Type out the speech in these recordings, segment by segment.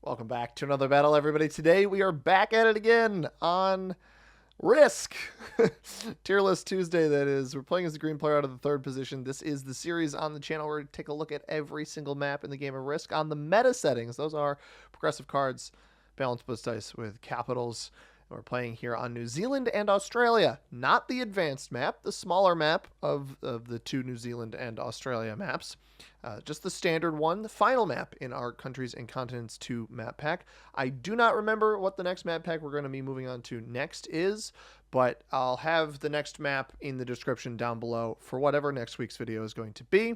Welcome back to another battle, everybody. Today we are back at it again on Risk. Tier List Tuesday, that is. We're playing as the green player out of the third position. This is the series on the channel where we take a look at every single map in the game of Risk on the meta settings. Those are progressive cards, balanced blitz dice with capitals. And we're playing here on New Zealand and Australia, not the advanced map, the smaller map of the two New Zealand and Australia maps. Just the standard one, the final map in our Countries and Continents 2 map pack. I do not remember what the next map pack we're going to be moving on to next is, but I'll have the next map in the description down below for whatever next week's video is going to be.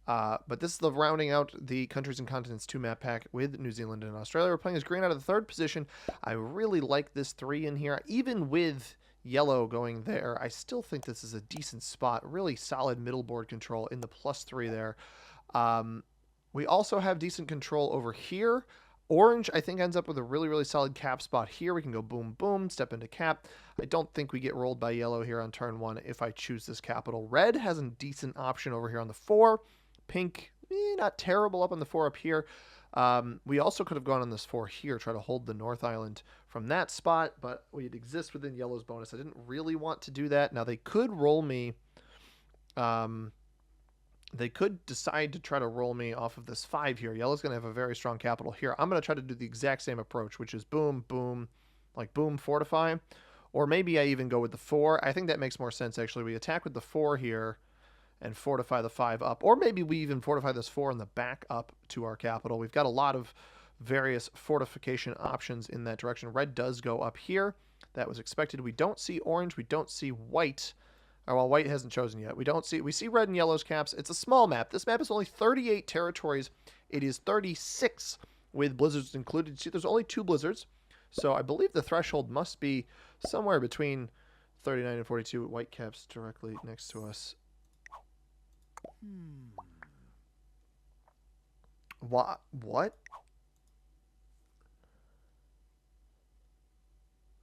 But this is the rounding out the Countries and Continents 2 map pack with New Zealand and Australia. We're playing as green out of the third position. I really like this 3 in here, even with yellow going there. I still think this is a decent spot. Really solid middle board control in the +3 there. We also have decent control over here. Orange, I think, ends up with a really, really solid cap spot here. We can go boom, boom, step into cap. I don't think we get rolled by yellow here on turn 1 if I choose this capital. Red has a decent option over here on the 4. Pink, not terrible up on the 4 up here. We also could have gone on this 4 here, try to hold the North Island from that spot, but we'd exist within yellow's bonus. I didn't really want to do that. Now, they could roll me... They could decide to try to roll me off of this 5 here. Yellow's going to have a very strong capital here. I'm going to try to do the exact same approach, which is boom, boom, like boom, fortify. Or maybe I even go with the 4. I think that makes more sense, actually. We attack with the 4 here and fortify the 5 up. Or maybe we even fortify this 4 in the back up to our capital. We've got a lot of various fortification options in that direction. Red does go up here. That was expected. We don't see orange. We don't see white. Oh, well, white hasn't chosen yet. We see red and yellow's caps. It's a small map. This map is only 38 territories. It is 36 with blizzards included. See, there's only 2 blizzards. So I believe the threshold must be somewhere between 39 and 42. White caps directly next to us. What?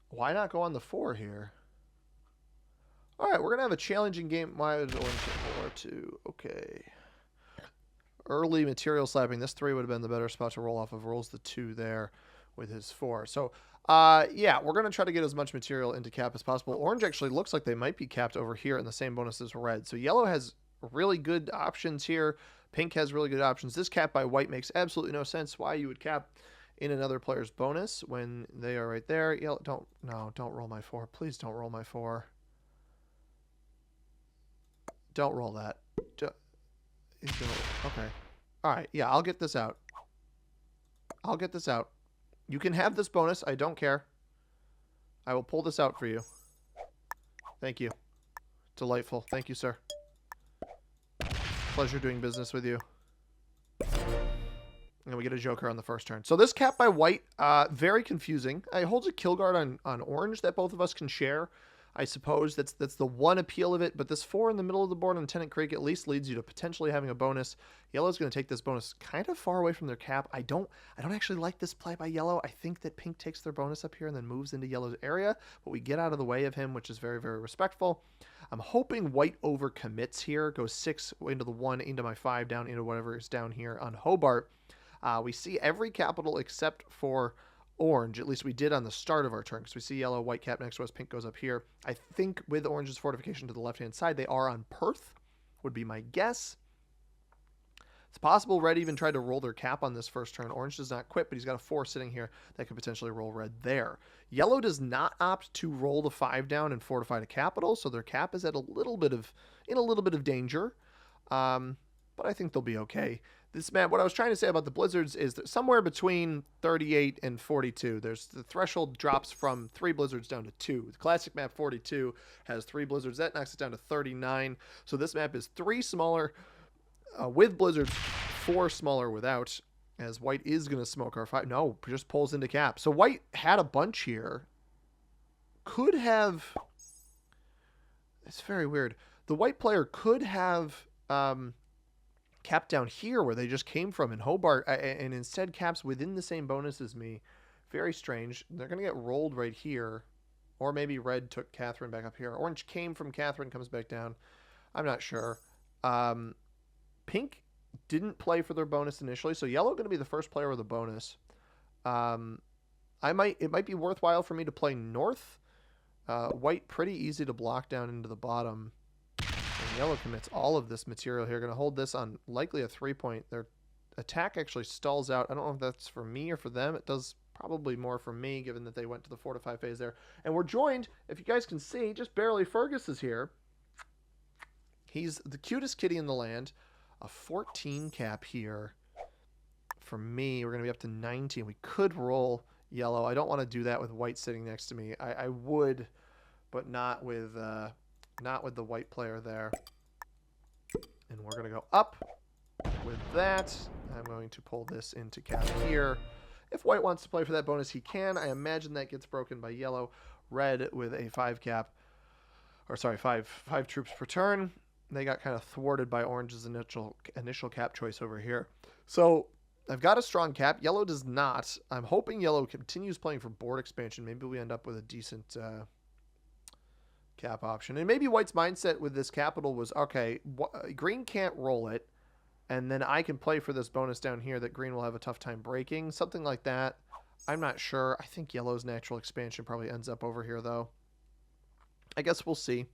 Why not go on the 4 here? All right, we're going to have a challenging game. Why is orange 4-2? Okay. Early material slapping. This 3 would have been the better spot to roll off of. Rolls the 2 there with his 4. So, yeah, we're going to try to get as much material into cap as possible. Orange actually looks like they might be capped over here in the same bonus as red. So yellow has really good options here. Pink has really good options. This cap by white makes absolutely no sense why you would cap in another player's bonus when they are right there. Yellow, don't roll my 4. Please don't roll my 4. Don't roll that. Okay. All right. Yeah, I'll get this out. You can have this bonus. I don't care. I will pull this out for you. Thank you. Delightful. Thank you, sir. Pleasure doing business with you. And we get a joker on the first turn. So this cap by white, very confusing. It holds a kill guard on orange that both of us can share. I suppose that's the one appeal of it, but this 4 in the middle of the board on Tenant Creek at least leads you to potentially having a bonus. Yellow's going to take this bonus kind of far away from their cap. I don't actually like this play by yellow. I think that pink takes their bonus up here and then moves into yellow's area, but we get out of the way of him, which is very, very respectful. I'm hoping white overcommits here, goes 6 into the 1, into my 5, down into whatever is down here on Hobart. We see every capital except for orange. At least we did on the start of our turn, because we see yellow, white cap next to us, pink goes up here. I think with orange's fortification to the left-hand side, they are on Perth, would be my guess. It's possible red even tried to roll their cap on this first turn. Orange does not quit, but he's got a 4 sitting here that could potentially roll red there. Yellow does not opt to roll the 5 down and fortify the capital, so their cap is at in a little bit of danger. But I think they'll be okay. This map, what I was trying to say about the blizzards is that somewhere between 38 and 42. There's the threshold drops from 3 blizzards down to 2. The classic map 42 has 3 blizzards. That knocks it down to 39. So this map is 3 smaller with blizzards, 4 smaller without, as white is going to smoke our 5. No, just pulls into cap. So white had a bunch here. Could have... It's very weird. The white player could have... cap down here where they just came from in Hobart, and instead caps within the same bonus as me. Very strange. They're going to get rolled right here. Or maybe red took Catherine back up here. Orange came from Catherine, comes back down. I'm not sure. Pink didn't play for their bonus initially, so yellow going to be the first player with a bonus. It might be worthwhile for me to play north. White pretty easy to block down into the bottom. And yellow commits all of this material here. Going to hold this on likely a 3-point. Their attack actually stalls out. I don't know if that's for me or for them. It does probably more for me, given that they went to the fortify phase there. And we're joined, if you guys can see, just barely Fergus is here. He's the cutest kitty in the land. A 14 cap here. For me, we're going to be up to 19. We could roll yellow. I don't want to do that with white sitting next to me. I would, but not with the white player there. And we're going to go up with that. I'm going to pull this into cap here. If white wants to play for that bonus, he can. I imagine that gets broken by yellow. Red with a 5 cap. Or sorry, 5 troops per turn. They got kind of thwarted by orange's initial cap choice over here. So I've got a strong cap. Yellow does not. I'm hoping yellow continues playing for board expansion. Maybe we end up with a decent cap option. And maybe white's mindset with this capital was, okay, green can't roll it, and then I can play for this bonus down here that green will have a tough time breaking. Something like that. I'm not sure. I think yellow's natural expansion probably ends up over here, though. I guess we'll see.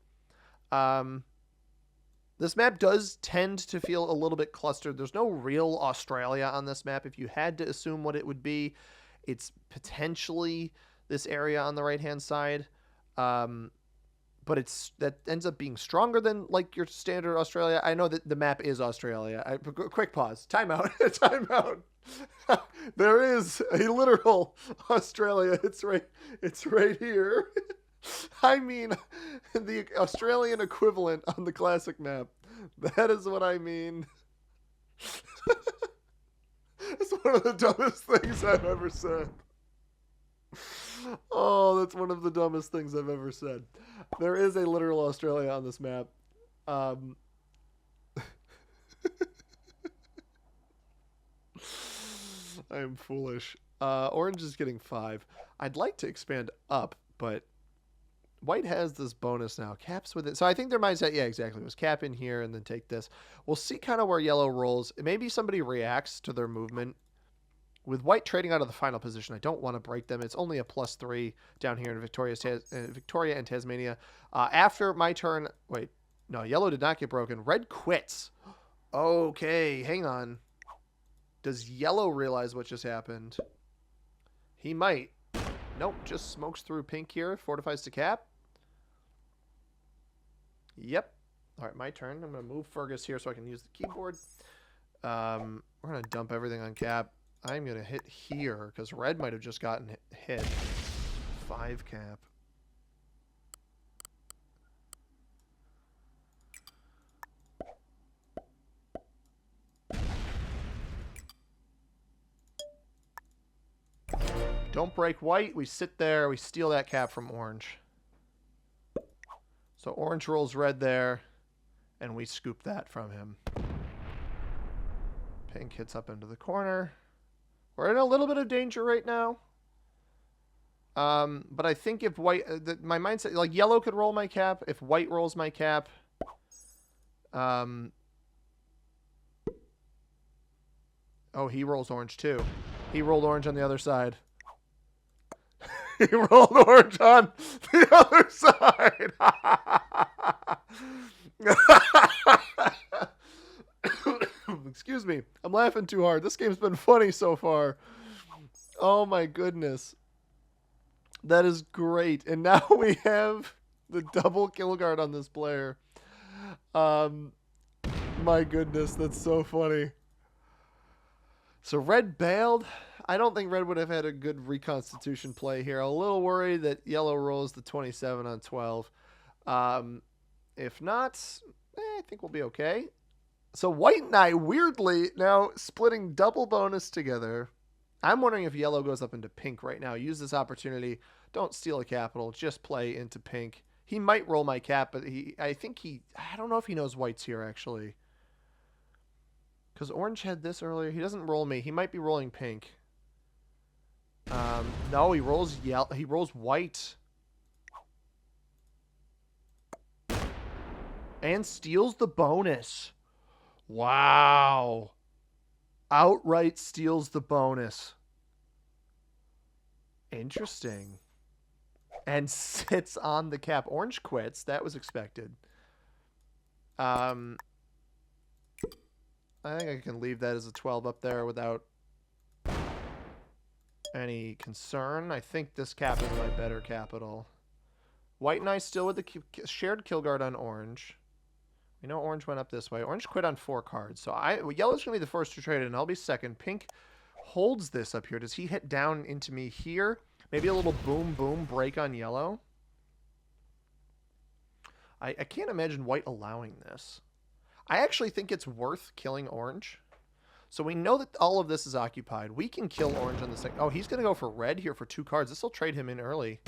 This map does tend to feel a little bit clustered. There's no real Australia on this map. If you had to assume what it would be, it's potentially this area on the right-hand side. But that ends up being stronger than like your standard Australia. I know that the map is Australia. Quick pause. Time out. Time out. There is a literal Australia. It's right here. I mean, the Australian equivalent on the classic map. That is what I mean. It's one of the dumbest things I've ever said. Oh, that's one of the dumbest things I've ever said. There is a literal Australia on this map. I am foolish. Orange is getting 5. I'd like to expand up, but white has this bonus now. Caps with it. So I think their mindset, yeah, exactly, was cap in here and then take this. We'll see kind of where yellow rolls. Maybe somebody reacts to their movement. With white trading out of the final position, I don't want to break them. It's only a +3 down here in Victoria and Tasmania. After my turn, wait, no, yellow did not get broken. Red quits. Okay, hang on. Does yellow realize what just happened? He might. Nope, just smokes through pink here. Fortifies to cap. Yep. All right, my turn. I'm going to move Fergus here so I can use the keyboard. We're going to dump everything on cap. I'm going to hit here because red might have just gotten hit. 5 cap. Don't break white. We sit there. We steal that cap from orange. So orange rolls red there, and we scoop that from him. Pink hits up into the corner. We're in a little bit of danger right now. But I think if white... my mindset... Like, yellow could roll my cap. If white rolls my cap... oh, he rolls orange, too. He rolled orange on the other side. He rolled orange on the other side. Excuse me. I'm laughing too hard. This game's been funny so far. Oh my goodness. That is great. And now we have the double kill guard on this player. My goodness, that's so funny. So red bailed. I don't think red would have had a good reconstitution play here. A little worried that yellow rolls the 27 on 12. If not, I think we'll be okay. So white and I, weirdly, now splitting double bonus together. I'm wondering if yellow goes up into pink right now. Use this opportunity. Don't steal a capital. Just play into pink. He might roll my cap, but I don't know if he knows white's here, actually. Because orange had this earlier. He doesn't roll me. He might be rolling pink. No, he rolls yellow. He rolls white. And steals the bonus. Wow. Outright steals the bonus. Interesting. And sits on the cap. Orange quits. That was expected. I think I can leave that as a 12 up there without any concern. I think this cap is my better capital. White and I still with the shared kill guard on orange. We know orange went up this way. Orange quit on 4 cards. So yellow's going to be the first to trade, and I'll be second. Pink holds this up here. Does he hit down into me here? Maybe a little boom, boom break on yellow. I can't imagine white allowing this. I actually think it's worth killing orange. So we know that all of this is occupied. We can kill orange on the second. Oh, he's going to go for red here for 2 cards. This will trade him in early.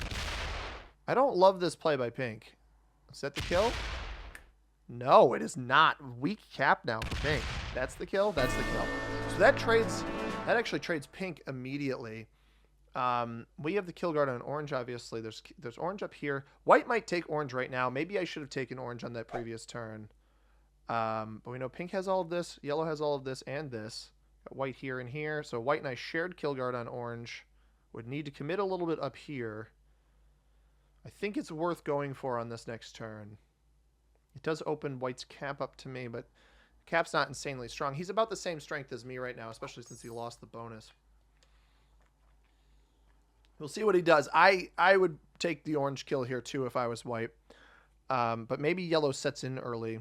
I don't love this play by pink. Is that the kill? No, it is not. Weak cap now for pink. That's the kill? That's the kill. So that actually trades pink immediately. We have the kill guard on orange, obviously. There's orange up here. White might take orange right now. Maybe I should have taken orange on that previous turn. But we know pink has all of this. Yellow has all of this and this. Got white here and here. So white and I shared kill guard on orange. Would need to commit a little bit up here. I think it's worth going for on this next turn. It does open white's cap up to me, but cap's not insanely strong. He's about the same strength as me right now, especially since he lost the bonus. We'll see what he does. I would take the orange kill here too if I was white. But maybe yellow sets in early.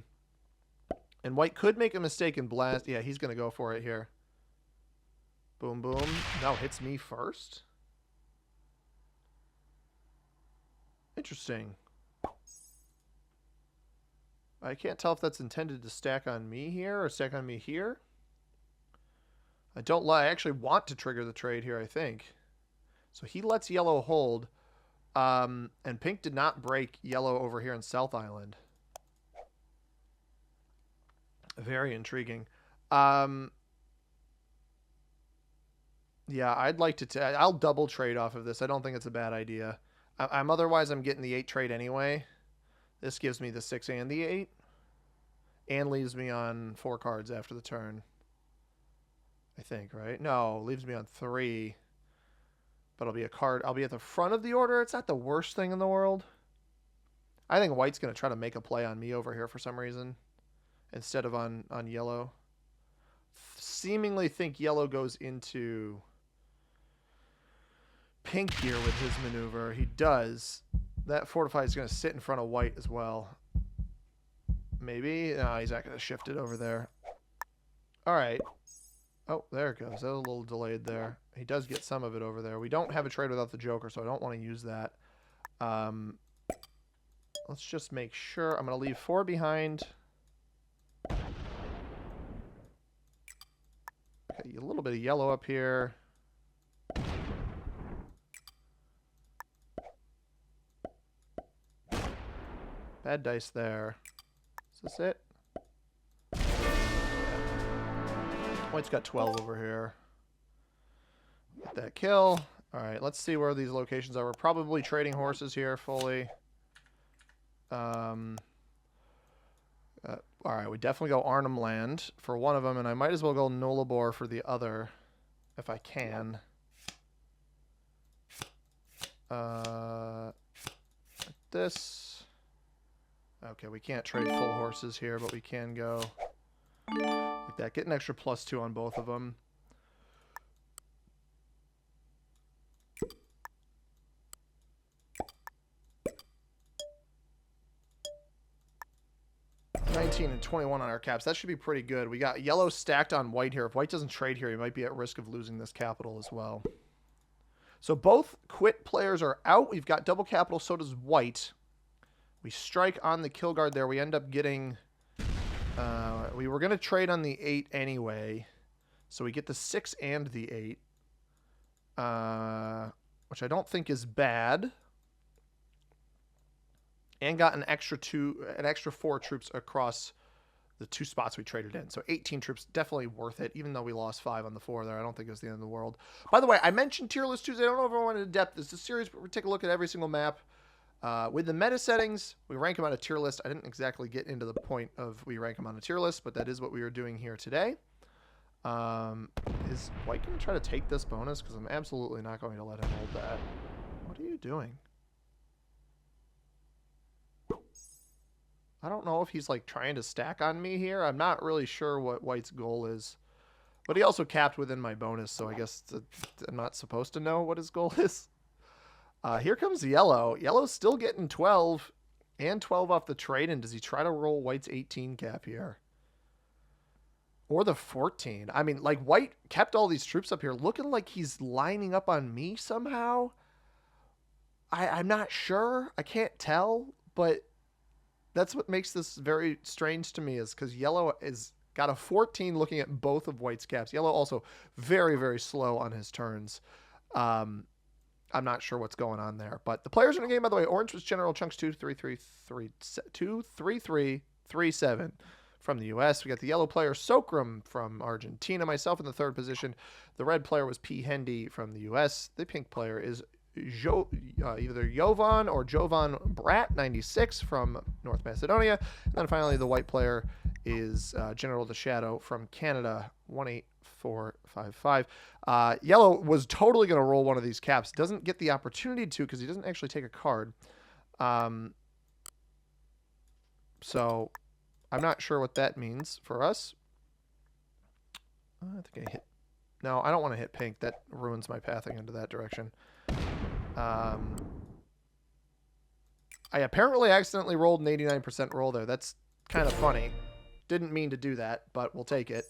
And white could make a mistake and blast. Yeah, he's going to go for it here. Boom, boom. No, hits me first. Interesting. I can't tell if that's intended to stack on me here or stack on me here. I don't lie. I actually want to trigger the trade here, I think. So he lets yellow hold. And pink did not break yellow over here in South Island. Very intriguing. Yeah, I'd like to... I'll double trade off of this. I don't think it's a bad idea. Otherwise, I'm getting the 8 trade anyway. This gives me the 6 and the 8. And leaves me on 4 cards after the turn. I think, right? No, leaves me on 3. But I'll be a card. I'll be at the front of the order. It's not the worst thing in the world. I think white's going to try to make a play on me over here for some reason. Instead of on yellow. Seemingly think yellow goes into pink here with his maneuver. He does. That fortify is going to sit in front of white as well. Maybe. No, he's not going to shift it over there. All right. Oh, there it goes. That was a little delayed there. He does get some of it over there. We don't have a trade without the Joker, so I don't want to use that. Let's just make sure. I'm going to leave 4 behind. Okay, a little bit of yellow up here. Bad dice there. Is this it? Yeah. White's got 12 over here. Get that kill. Alright, let's see where these locations are. We're probably trading horses here fully. Alright, we definitely go Arnhem Land for one of them, and I might as well go Nullarbor for the other, if I can. Like this. Okay, we can't trade full horses here, but we can go like that. Get an extra +2 on both of them. And 21 on our caps. That should be pretty good. We got yellow stacked on white here. If white doesn't trade here, he might be at risk of losing this capital as well. So both quit players are out. We've got double capital. So does white. We strike on the kill guard there. We end up getting... we were going to trade on the 8 anyway. So we get the 6 and the 8. Which I don't think is bad. And got an extra 4 troops across the 2 spots we traded in. So 18 troops, definitely worth it, even though we lost 5 on the 4 there. I don't think it was the end of the world. By the way, I mentioned Tier List Tuesday. I don't know if I went into depth. This is a series where we take a look at every single map. With the meta settings, we rank them on a tier list. I didn't exactly get into the point of we rank them on a tier list, but that is what we are doing here today. Is white going to try to take this bonus? Because I'm absolutely not going to let him hold that. What are you doing? I don't know if he's like trying to stack on me here. I'm not really sure what white's goal is. But he also capped within my bonus, so I guess I'm not supposed to know what his goal is. Here comes yellow. Yellow's still getting 12 and 12 off the trade. And does he try to roll white's 18 cap here? Or the 14? I mean, like, white kept all these troops up here looking like he's lining up on me somehow. I'm not sure. I can't tell. But that's what makes this very strange to me, is because yellow is got a 14 looking at both of white's caps. Yellow also very, very slow on his turns. I'm not sure what's going on there. But the players in the game, by the way, orange was General Chunks 23337 from the U.S. We got the yellow player Sokram from Argentina, myself in the third position. The red player was P. Hendy from the U.S. The pink player is either Jovan or Jovan Brat 96 from North Macedonia. And then finally the white player is General the Shadow from Canada 18455. Yellow was totally going to roll one of these caps. Doesn't get the opportunity to because he doesn't actually take a card. So I'm not sure what that means for us. I think I hit. No, I don't want to hit pink. That ruins my pathing into that direction. I apparently accidentally rolled an 89% roll there. That's kind of funny. Didn't mean to do that, but we'll take it.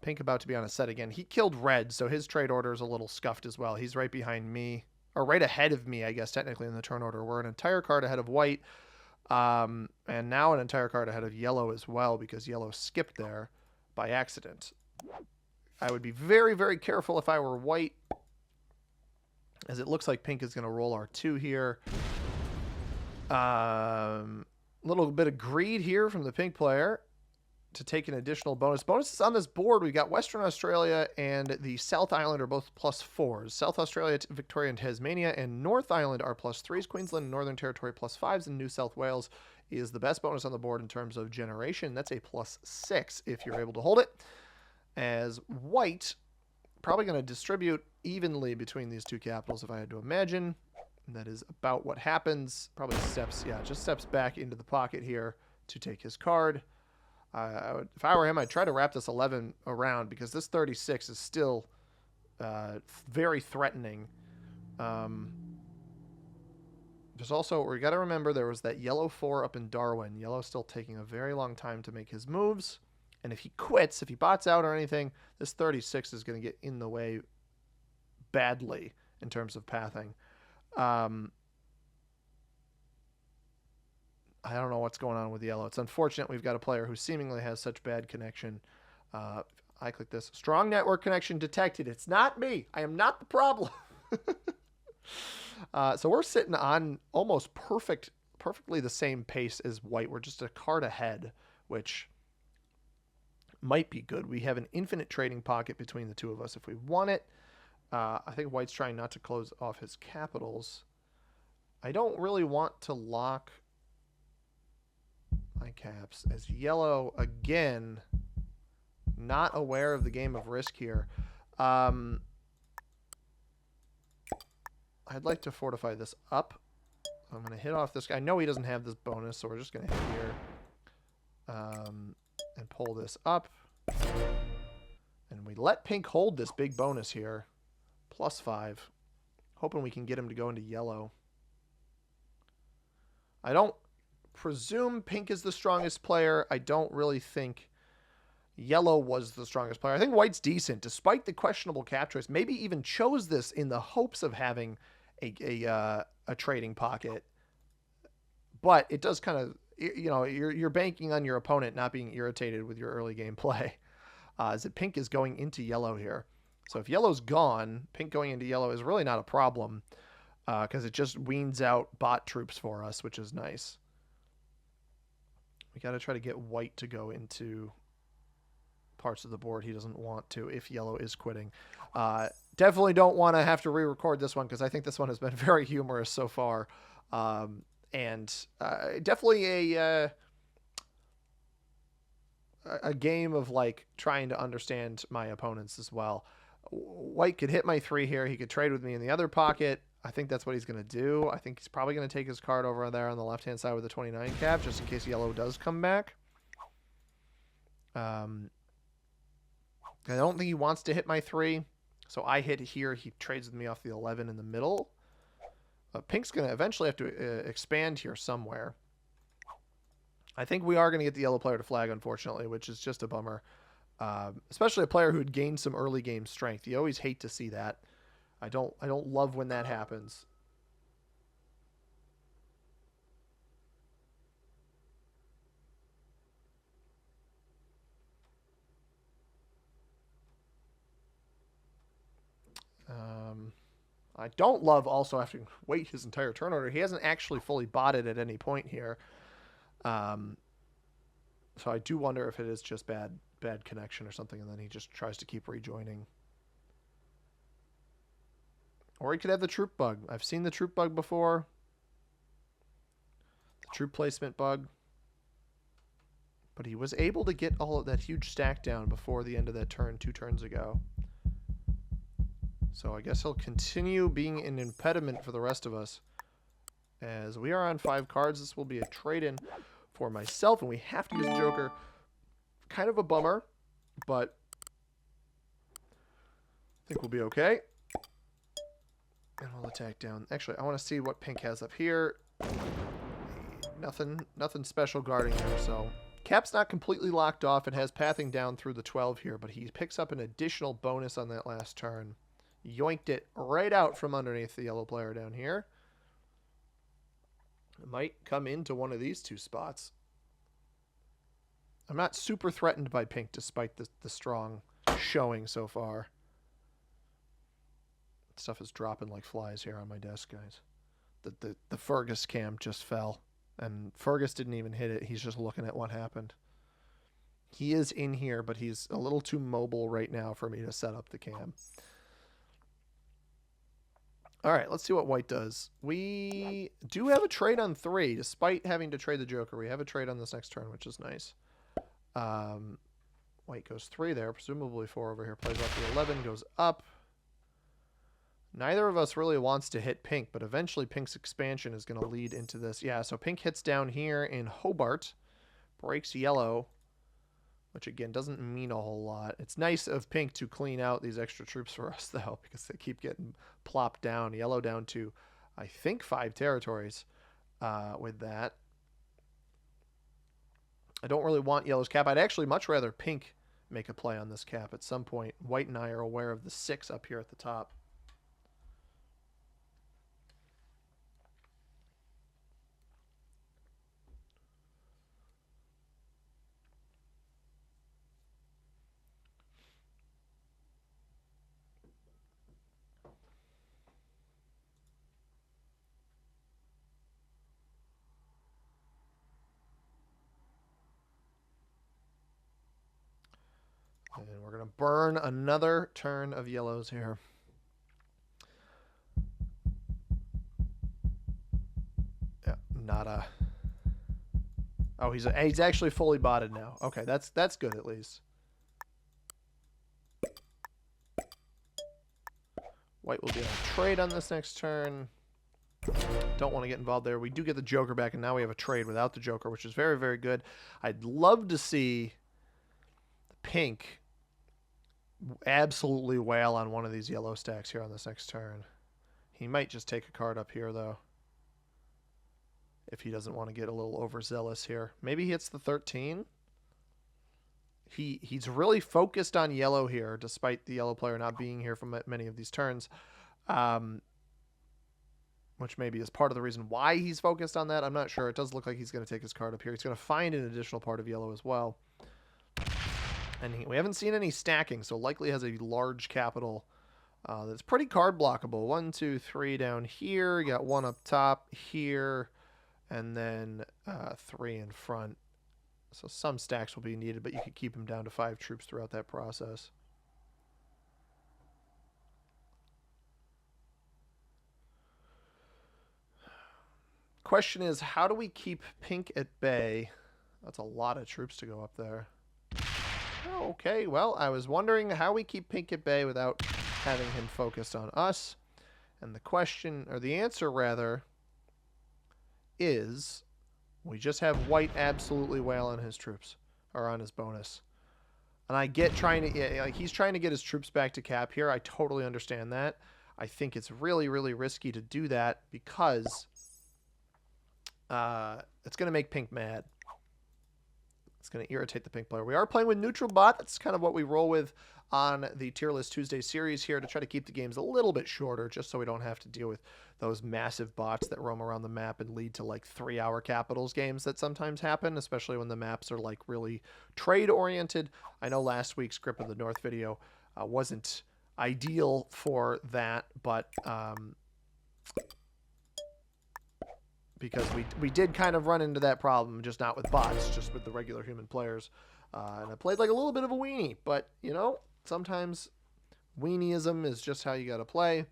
Pink about to be on a set again. He killed red, so his trade order is a little scuffed as well. He's right behind me, or right ahead of me, I guess, technically in the turn order. We're an entire card ahead of white, and now an entire card ahead of yellow as well, because yellow skipped there by accident. I would be very, very careful if I were white, as it looks like pink is going to roll R2 here. Little bit of greed here from the pink player to take an additional bonus. Bonuses on this board, we got Western Australia and the South Island are both +4s. South Australia, Victoria, and Tasmania, and North Island are +3s. Queensland and Northern Territory +5s, and New South Wales is the best bonus on the board in terms of generation. That's a +6 if you're able to hold it. As white, probably going to distribute evenly between these two capitals if I had to imagine. And that is about what happens. Probably steps, yeah, just steps back into the pocket here to take his card. If I were him, I'd try to wrap this 11 around because this 36 is still very threatening. There's also, we got to remember there was that yellow 4 up in Darwin. Yellow's still taking a very long time to make his moves. And if he quits, if he bots out or anything, this 36 is going to get in the way badly in terms of pathing. I don't know what's going on with yellow. It's unfortunate we've got a player who seemingly has such bad connection. I click this. Strong network connection detected. It's not me. I am not the problem. So we're sitting on almost perfectly the same pace as white. We're just a card ahead, which might be good. We have an infinite trading pocket between the two of us if we want it. I think white's trying not to close off his capitals. I don't really want to lock my caps, as yellow, again, not aware of the game of risk here. I'd like to fortify this up. I'm going to hit off this guy. I know he doesn't have this bonus, so we're just going to hit here and pull this up. And we let pink hold this big bonus here. +5. Hoping we can get him to go into yellow. I don't presume pink is the strongest player. I don't really think yellow was the strongest player. I think white's decent, despite the questionable cap choice. Maybe even chose this in the hopes of having a trading pocket. But it does kind of, you know, you're banking on your opponent not being irritated with your early game play. As that pink is going into yellow here. So if yellow's gone, pink going into yellow is really not a problem because it just weans out bot troops for us, which is nice. We got to try to get white to go into parts of the board he doesn't want to if yellow is quitting. Definitely don't want to have to re-record this one because I think this one has been very humorous so far. And definitely a game of like trying to understand my opponents as well. White could hit my 3 here. He could trade with me in the other pocket. I think that's what he's going to do. I think he's probably going to take his card over there on the left-hand side with the 29 cap, just in case yellow does come back. I don't think he wants to hit my 3, so I hit here. He trades with me off the 11 in the middle. Pink's going to eventually have to expand here somewhere. I think we are going to get the yellow player to flag, unfortunately, which is just a bummer. Especially a player who had gained some early game strength. You always hate to see that. I don't love when that happens. I don't love also having to wait his entire turn order. He hasn't actually fully botted at any point here. So I do wonder if it is just bad connection or something, and then he just tries to keep rejoining. Or he could have the troop bug. I've seen the troop bug before. The troop placement bug. But he was able to get all of that huge stack down before the end of that turn 2 turns ago. So I guess he'll continue being an impediment for the rest of us. As we are on 5 cards, this will be a trade-in for myself, and we have to use the Joker. Kind of a bummer, but I think we'll be okay. And we'll attack down. Actually, I want to see what pink has up here. Nothing special guarding there, so... Cap's not completely locked off. It has pathing down through the 12 here, but he picks up an additional bonus on that last turn. Yoinked it right out from underneath the yellow player down here. It might come into one of these 2 spots. I'm not super threatened by pink despite the strong showing so far. Stuff is dropping like flies here on my desk, guys. The Fergus cam just fell. And Fergus didn't even hit it. He's just looking at what happened. He is in here, but he's a little too mobile right now for me to set up the cam. All right, let's see what white does. We do have a trade on 3, despite having to trade the Joker. We have a trade on this next turn, which is nice. White goes 3 there, presumably 4 over here. Plays off the 11, goes up. Neither of us really wants to hit pink, but eventually pink's expansion is going to lead into this. Yeah, so pink hits down here in Hobart, breaks yellow, which again doesn't mean a whole lot. It's nice of pink to clean out these extra troops for us, though, because they keep getting plopped down. Yellow down to, I think, 5 territories with that. I don't really want yellow's cap. I'd actually much rather pink make a play on this cap at some point. White and I are aware of the 6 up here at the top. And we're going to burn another turn of yellows here. Yeah, not a... Oh, he's actually fully botted now. Okay, that's good at least. White will be on a trade on this next turn. Don't want to get involved there. We do get the Joker back, and now we have a trade without the Joker, which is very, very good. I'd love to see pink absolutely wail on one of these yellow stacks here on this next turn. He might just take a card up here, though, if he doesn't want to get a little overzealous here. Maybe he hits the 13. He's really focused on yellow here, despite the yellow player not being here for many of these turns, which maybe is part of the reason why he's focused on that. I'm not sure. It does look like he's going to take his card up here. He's going to find an additional part of yellow as well. And we haven't seen any stacking, so likely has a large capital that's pretty card blockable. 1, 2, 3 down here. You got 1 up top here, and then 3 in front. So some stacks will be needed, but you could keep him down to 5 troops throughout that process. Question is, how do we keep pink at bay? That's a lot of troops to go up there. Okay, well, I was wondering how we keep pink at bay without having him focused on us. And the question, or the answer rather, is we just have white absolutely wail on his troops, or on his bonus. And I get trying to, yeah, like, he's trying to get his troops back to cap here. I totally understand that. I think it's really, really risky to do that because it's going to make pink mad. It's going to irritate the pink player. We are playing with neutral bot. That's kind of what we roll with on the Tier List Tuesday series here to try to keep the games a little bit shorter, just so we don't have to deal with those massive bots that roam around the map and lead to like 3-hour Capitals games that sometimes happen, especially when the maps are like really trade oriented. I know last week's Grip of the North video wasn't ideal for that, but because we did kind of run into that problem, just not with bots, just with the regular human players. And I played like a little bit of a weenie, but, you know, sometimes weenieism is just how you got to play.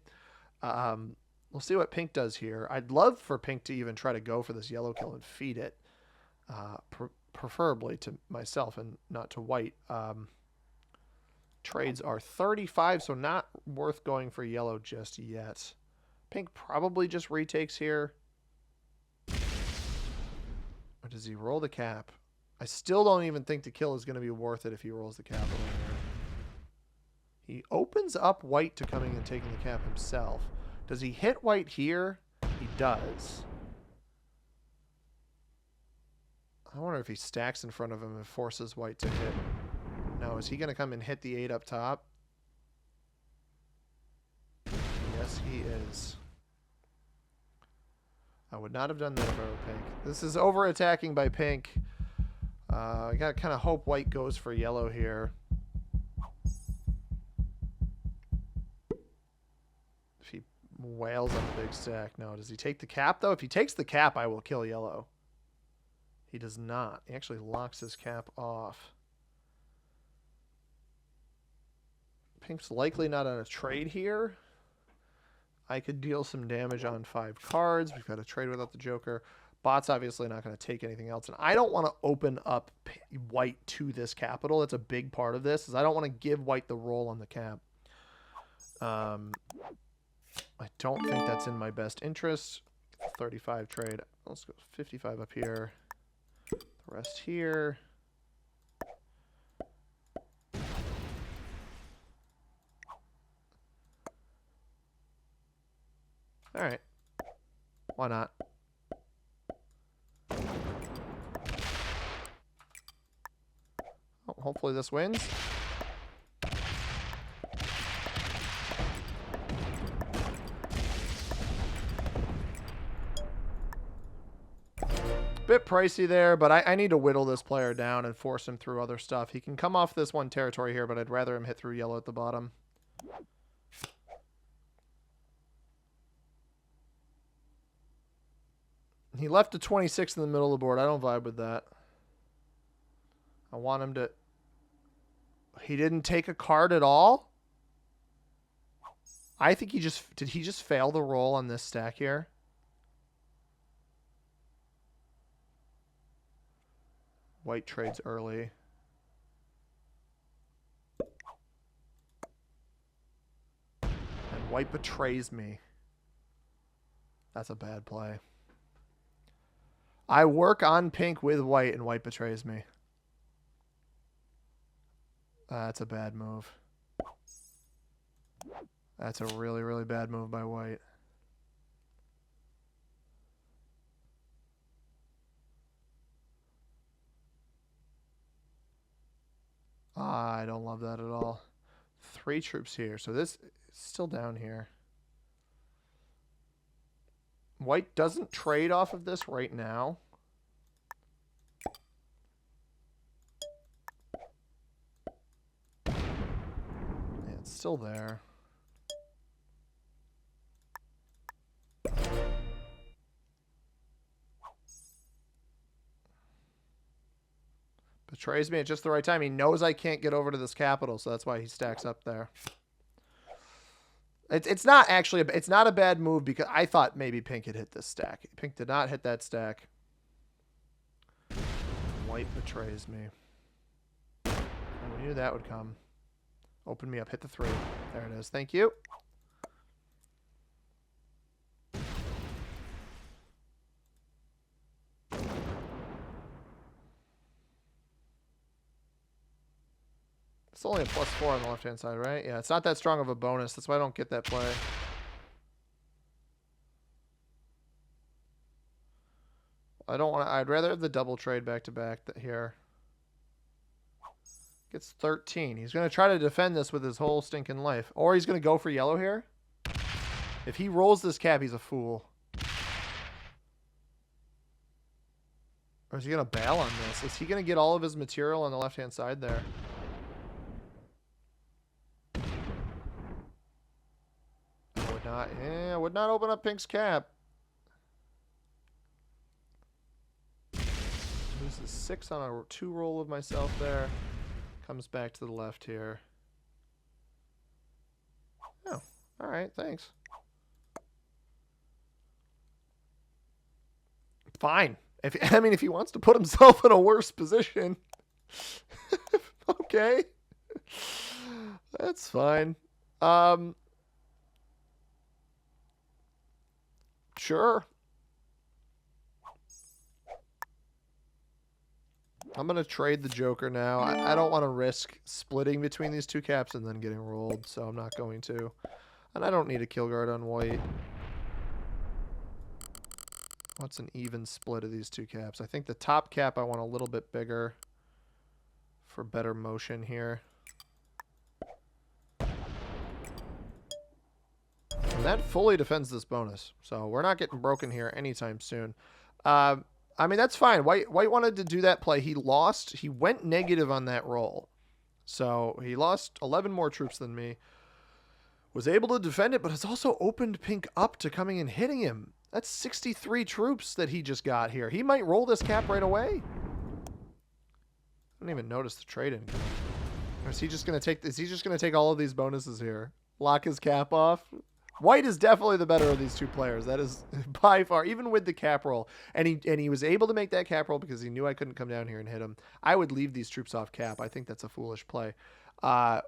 We'll see what pink does here. I'd love for pink to even try to go for this yellow kill and feed it, preferably to myself and not to white. Trades are 35, so not worth going for yellow just yet. Pink probably just retakes here. Or does he roll the cap? I still don't even think the kill is going to be worth it if he rolls the cap over here. He opens up white to coming and taking the cap himself. Does he hit white here? He does. I wonder if he stacks in front of him and forces white to hit. No, is he going to come and hit the 8 up top? Yes, he is. I would not have done that if I were pink. This is over-attacking by pink. I got to kind of hope white goes for yellow here. If he wails on the big stack. No, does he take the cap, though? If he takes the cap, I will kill yellow. He does not. He actually locks his cap off. Pink's likely not on a trade here. I could deal some damage on 5 cards. We've got a trade without the Joker. Bot's obviously not going to take anything else. And I don't want to open up white to this capital. That's a big part of this. Is I don't want to give white the roll on the cap. I don't think that's in my best interest. 35 trade. Let's go 55 up here. The rest here. All right. Why not? Oh, hopefully this wins. Bit pricey there, but I need to whittle this player down and force him through other stuff. He can come off this one territory here, but I'd rather him hit through yellow at the bottom. He left a 26 in the middle of the board. I don't vibe with that. I want him to... He didn't take a card at all? I think he just... Did he just fail the roll on this stack here? White trades early. And white betrays me. That's a bad play. I work on pink with white, and white betrays me. That's a bad move. That's a really, really bad move by white. I don't love that at all. 3 troops here. So this is still down here. White doesn't trade off of this right now. Yeah, it's still there. Betrays me at just the right time. He knows I can't get over to this capital, so that's why he stacks up there. It's not actually it's not a bad move because I thought maybe pink had hit this stack. Pink did not hit that stack. White betrays me. Oh, I knew that would come. Open me up. Hit the 3. There it is. Thank you. It's only a +4 on the left-hand side, right? Yeah, it's not that strong of a bonus. That's why I don't get that play. I don't want to... I'd rather have the double trade back-to-back here. Gets 13. He's going to try to defend this with his whole stinking life. Or he's going to go for yellow here. If he rolls this cap, he's a fool. Or is he going to bail on this? Is he going to get all of his material on the left-hand side there? I would not open up Pink's cap. Loses 6 on a 2 roll of myself there. Comes back to the left here. Oh, all right, thanks. Fine. If he wants to put himself in a worse position, okay, that's fine. Sure. I'm going to trade the Joker now. I don't want to risk splitting between these two caps and then getting rolled, so I'm not going to. And I don't need a kill guard on white. What's an even split of these two caps? I think the top cap I want a little bit bigger for better motion here. And that fully defends this bonus, so we're not getting broken here anytime soon. I mean, that's fine. White wanted to do that play. He lost. He went negative on that roll. So he lost 11 more troops than me. Was able to defend it, but has also opened Pink up to coming and hitting him. That's 63 troops that he just got here. He might roll this cap right away. I didn't even notice the trade income. Or is he just going to take all of these bonuses here? Lock his cap off? White is definitely the better of these two players. That is by far, even with the cap roll. And he was able to make that cap roll because he knew I couldn't come down here and hit him. I would leave these troops off cap. I think that's a foolish play. And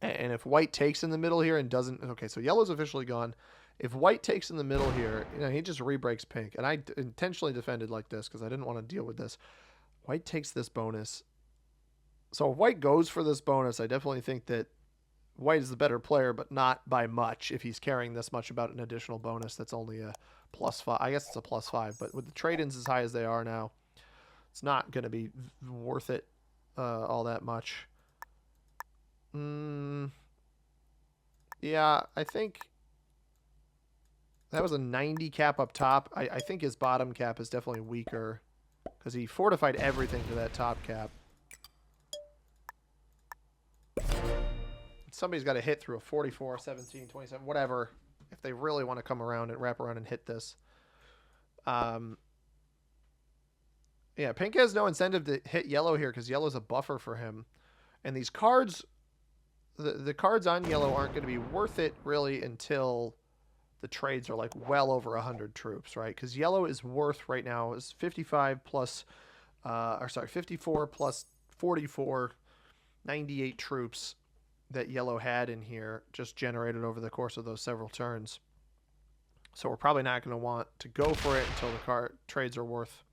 if white takes in the middle here and doesn't... Okay, so yellow's officially gone. If white takes in the middle here, he just re-breaks pink. And I intentionally defended like this because I didn't want to deal with this. White takes this bonus. So if white goes for this bonus, I definitely think that white is the better player, but not by much if he's caring this much about an additional bonus that's only a +5. I guess it's a +5, but with the trade-ins as high as they are now, it's not going to be worth it all that much. Yeah, I think that was a 90 cap up top. I think his bottom cap is definitely weaker because he fortified everything to that top cap. Somebody's got to hit through a 44, 17, 27, whatever, if they really want to come around and wrap around and hit this. Yeah, pink has no incentive to hit yellow here because yellow's a buffer for him. And these cards, the cards on yellow aren't going to be worth it really until the trades are like well over 100 troops, right? Because yellow is worth right now is 55 plus, 54 plus 44, 98 troops that yellow had in here just generated over the course of those several turns. So we're probably not going to want to go for it until the trades are worth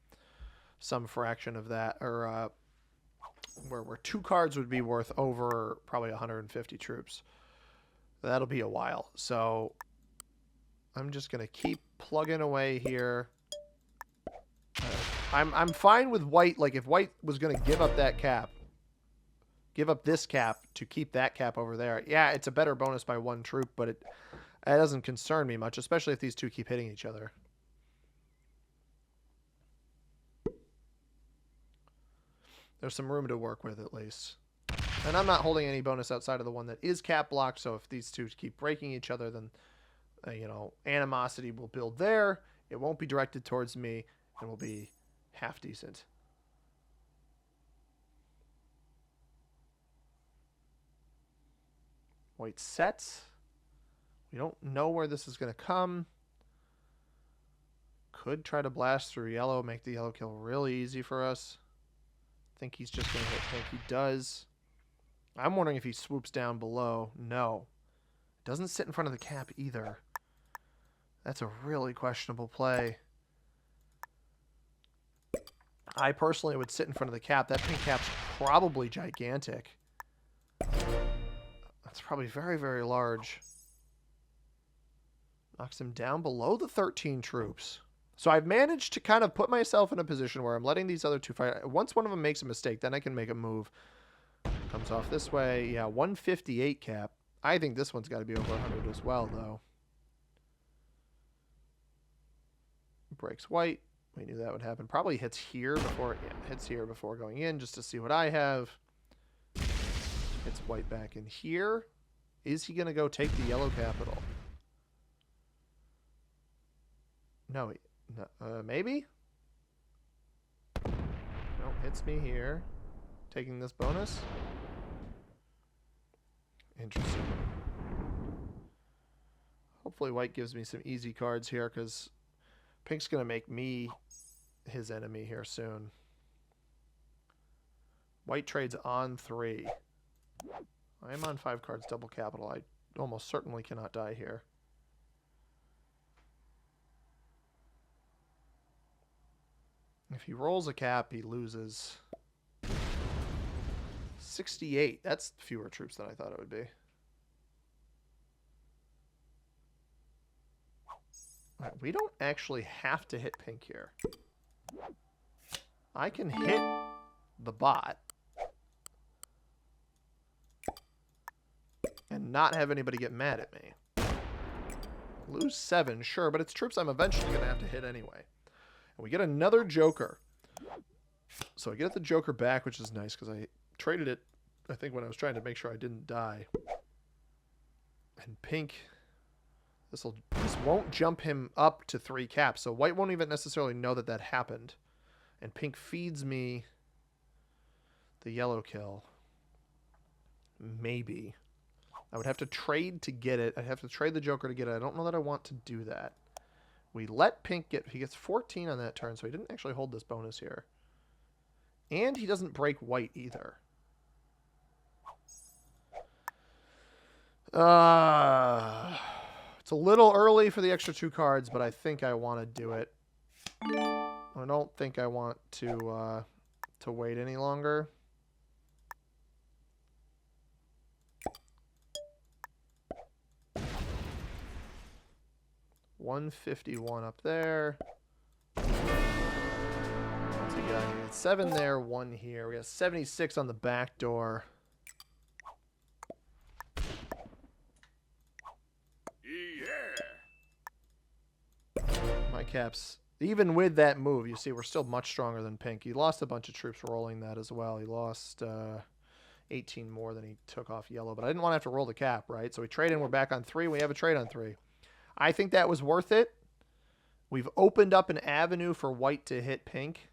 some fraction of that, or where 2 cards would be worth over probably 150 troops. That'll be a while. So I'm just going to keep plugging away here. I'm fine with white. Like if white was going to give up that cap, give up this cap to keep that cap over there. Yeah, it's a better bonus by 1 troop, but it doesn't concern me much, especially if these two keep hitting each other. There's some room to work with at least. And I'm not holding any bonus outside of the one that is cap blocked, so if these two keep breaking each other, then, animosity will build there. It won't be directed towards me, and will be half decent. White sets. We don't know where this is going to come. Could try to blast through yellow, make the yellow kill really easy for us. think he's just going to hit pink. He does. I'm wondering if he swoops down below. No. Doesn't sit in front of the cap either. That's a really questionable play. I personally would sit in front of the cap. That pink cap's probably gigantic. That's probably very, very large. Knocks him down below the 13 troops. So I've managed to kind of put myself in a position where I'm letting these other two fight. Once one of them makes a mistake, then I can make a move. Comes off this way. Yeah, 158 cap. I think this one's got to be over 100 as well, though. Breaks white. We knew that would happen. Probably hits here before, yeah, hits here before going in, just to see what I have. Hits white back in here. Is he going to go take the yellow capital? No, maybe? No, hits me here. Taking this bonus. Interesting. Hopefully white gives me some easy cards here, because pink's going to make me his enemy here soon. White trades on 3. I am on 5 cards double capital. I almost certainly cannot die here. If he rolls a cap, he loses 68. That's fewer troops than I thought it would be. All right, we don't actually have to hit pink here. I can hit the bot and not have anybody get mad at me. Lose 7, sure, but it's troops I'm eventually going to have to hit anyway. And we get another Joker. So I get the Joker back, which is nice because I traded it, I think, when I was trying to make sure I didn't die. And pink, this won't jump him up to 3 caps, so white won't even necessarily know that that happened. And pink feeds me the yellow kill. Maybe. I would have to trade to get it. I'd have to trade the Joker to get it. I don't know that I want to do that. We let pink get... He gets 14 on that turn, so he didn't actually hold this bonus here. And he doesn't break white either. It's a little early for the extra 2 cards, but I think I want to do it. I don't think I want to wait any longer. $151 up there. What's he got here? 7 there, 1 here. We got 76 on the back door. My caps, even with that move, you see we're still much stronger than pink. He lost a bunch of troops rolling that as well. He lost 18 more than he took off yellow, but I didn't want to have to roll the cap, right? So we trade in, we're back on 3. We have a trade on 3. I think that was worth it. We've opened up an avenue for white to hit pink.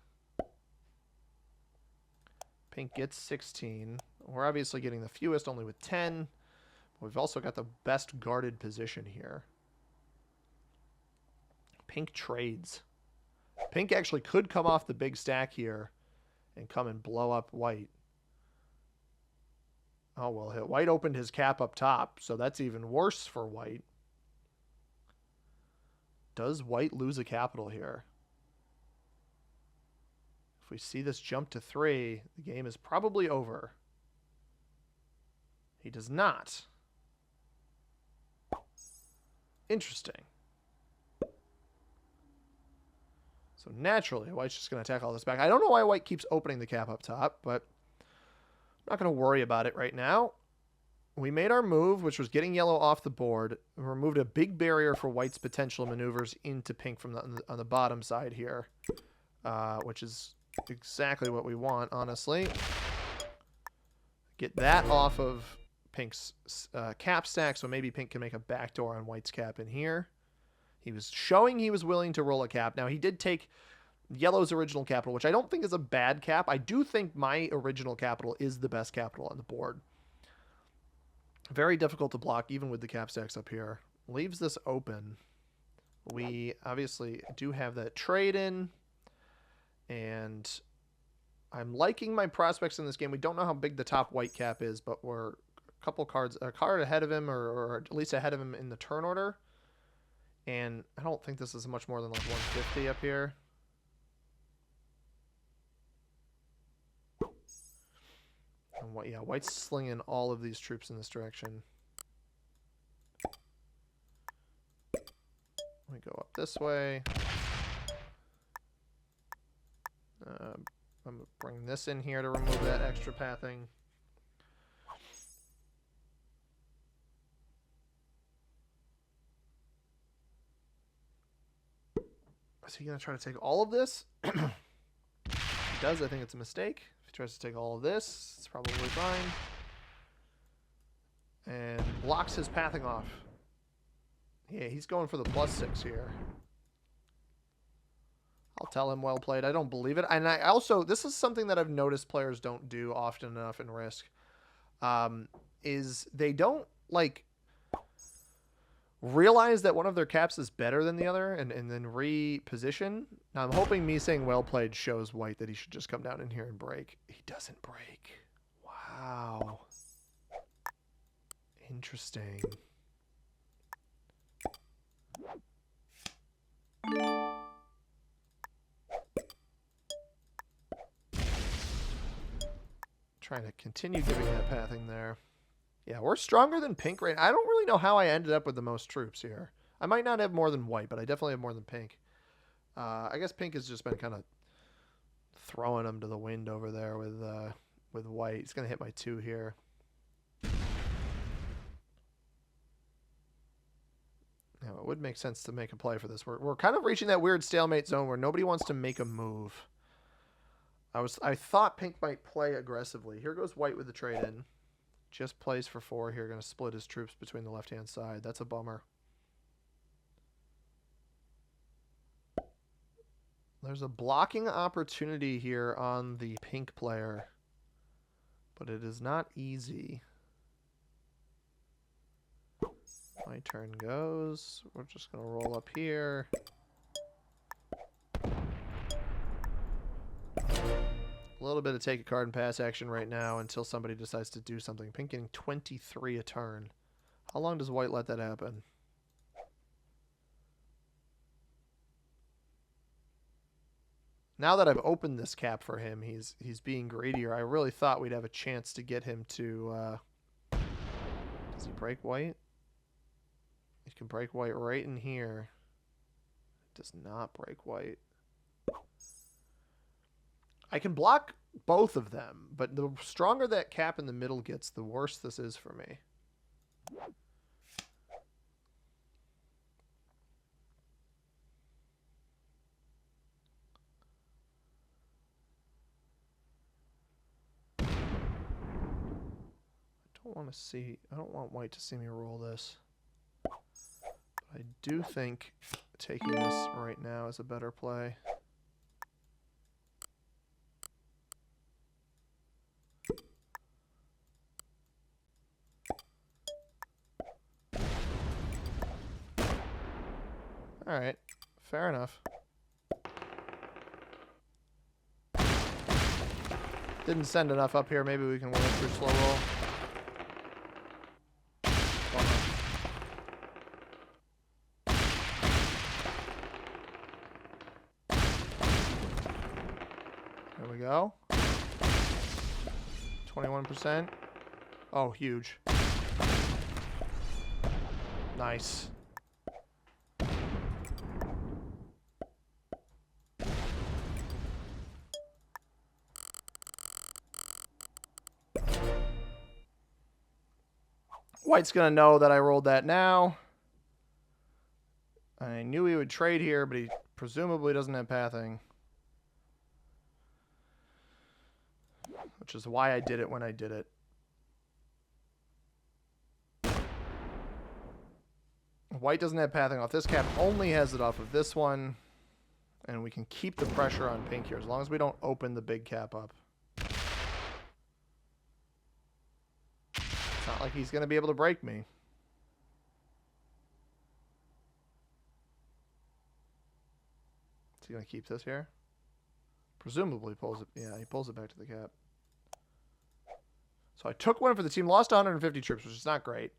Pink gets 16. We're obviously getting the fewest, only with 10. We've also got the best guarded position here. Pink trades. Pink actually could come off the big stack here and come and blow up white. Oh, well, white opened his cap up top, so that's even worse for white. Does white lose a capital here? If we see this jump to 3, the game is probably over. He does not. Interesting. So naturally, white's just going to attack all this back. I don't know why white keeps opening the cap up top, but I'm not going to worry about it right now. We made our move, which was getting yellow off the board. We removed a big barrier for white's potential maneuvers into pink from on the bottom side here, which is exactly what we want, honestly. Get that off of pink's cap stack, so maybe pink can make a backdoor on white's cap in here. He was showing he was willing to roll a cap. Now, he did take yellow's original capital, which I don't think is a bad cap. I do think my original capital is the best capital on the board. Very difficult to block, even with the cap stacks up here. Leaves this open. We obviously do have that trade in. And I'm liking my prospects in this game. We don't know how big the top white cap is, but we're a card ahead of him, or at least ahead of him in the turn order. And I don't think this is much more than like 150 up here. And what? Yeah, white's slinging all of these troops in this direction. We go up this way. I'm going to bring this in here to remove that extra pathing. Is he going to try to take all of this? If he does, I think it's a mistake. If he tries to take all of this, it's probably fine. And blocks his pathing off. Yeah, he's going for the +6 here. I'll tell him well played. I don't believe it. And I also, this is something that I've noticed players don't do often enough in Risk. Is they don't, like, realize that one of their caps is better than the other and then reposition. Now, I'm hoping me saying well played shows white that he should just come down in here and break. He doesn't break. Wow. Interesting. Trying to continue giving that pathing there. Yeah, we're stronger than pink right now. I don't really know how I ended up with the most troops here. I might not have more than white, but I definitely have more than pink. I guess pink has just been kind of throwing them to the wind over there with white. He's going to hit my 2 here. Now, it would make sense to make a play for this. We're kind of reaching that weird stalemate zone where nobody wants to make a move. I thought pink might play aggressively. Here goes white with the trade-in. Just plays for 4 here. Going to split his troops between the left-hand side. That's a bummer. There's a blocking opportunity here on the pink player, but it is not easy. My turn goes. We're just going to roll up here. A little bit of take a card and pass action right now until somebody decides to do something. Pink getting 23 a turn. How long does white let that happen? Now that I've opened this cap for him, he's being greedier. I really thought we'd have a chance to get him to... does he break white? He can break white right in here. It does not break white. I can block both of them, but the stronger that cap in the middle gets, the worse this is for me. I don't want white to see me roll this. But I do think taking this right now is a better play. All right, fair enough. Didn't send enough up here. Maybe we can win it through slow roll. There we go. 21%. Oh, huge. Nice. White's going to know that I rolled that now. I knew he would trade here, but he presumably doesn't have pathing. Which is why I did it when I did it. White doesn't have pathing off this cap, only has it off of this one. And we can keep the pressure on pink here as long as we don't open the big cap up. It's not like he's going to be able to break me. Is he going to keep this here? Presumably pulls it. Yeah, he pulls it back to the cap. So I took one for the team. Lost 150 troops, which is not great.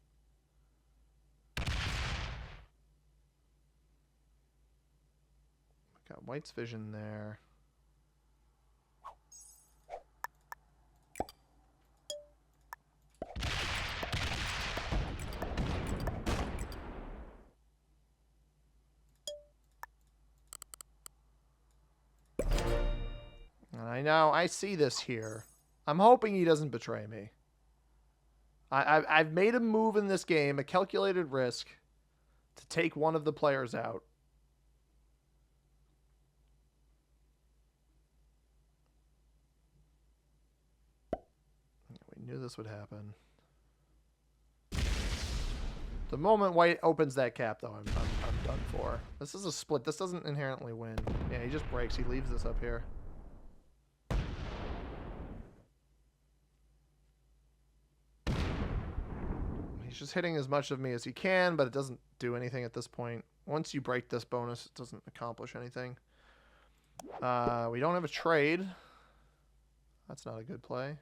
Got White's vision there. And I see this here. I'm hoping he doesn't betray me. I've made a move in this game, a calculated risk, to take one of the players out. We knew this would happen. The moment White opens that cap, though, I'm done for. This is a split. This doesn't inherently win. Yeah, he just breaks. He leaves this up here. He's just hitting as much of me as he can, but it doesn't do anything at this point. Once you break this bonus, it doesn't accomplish anything. We don't have a trade. That's not a good play.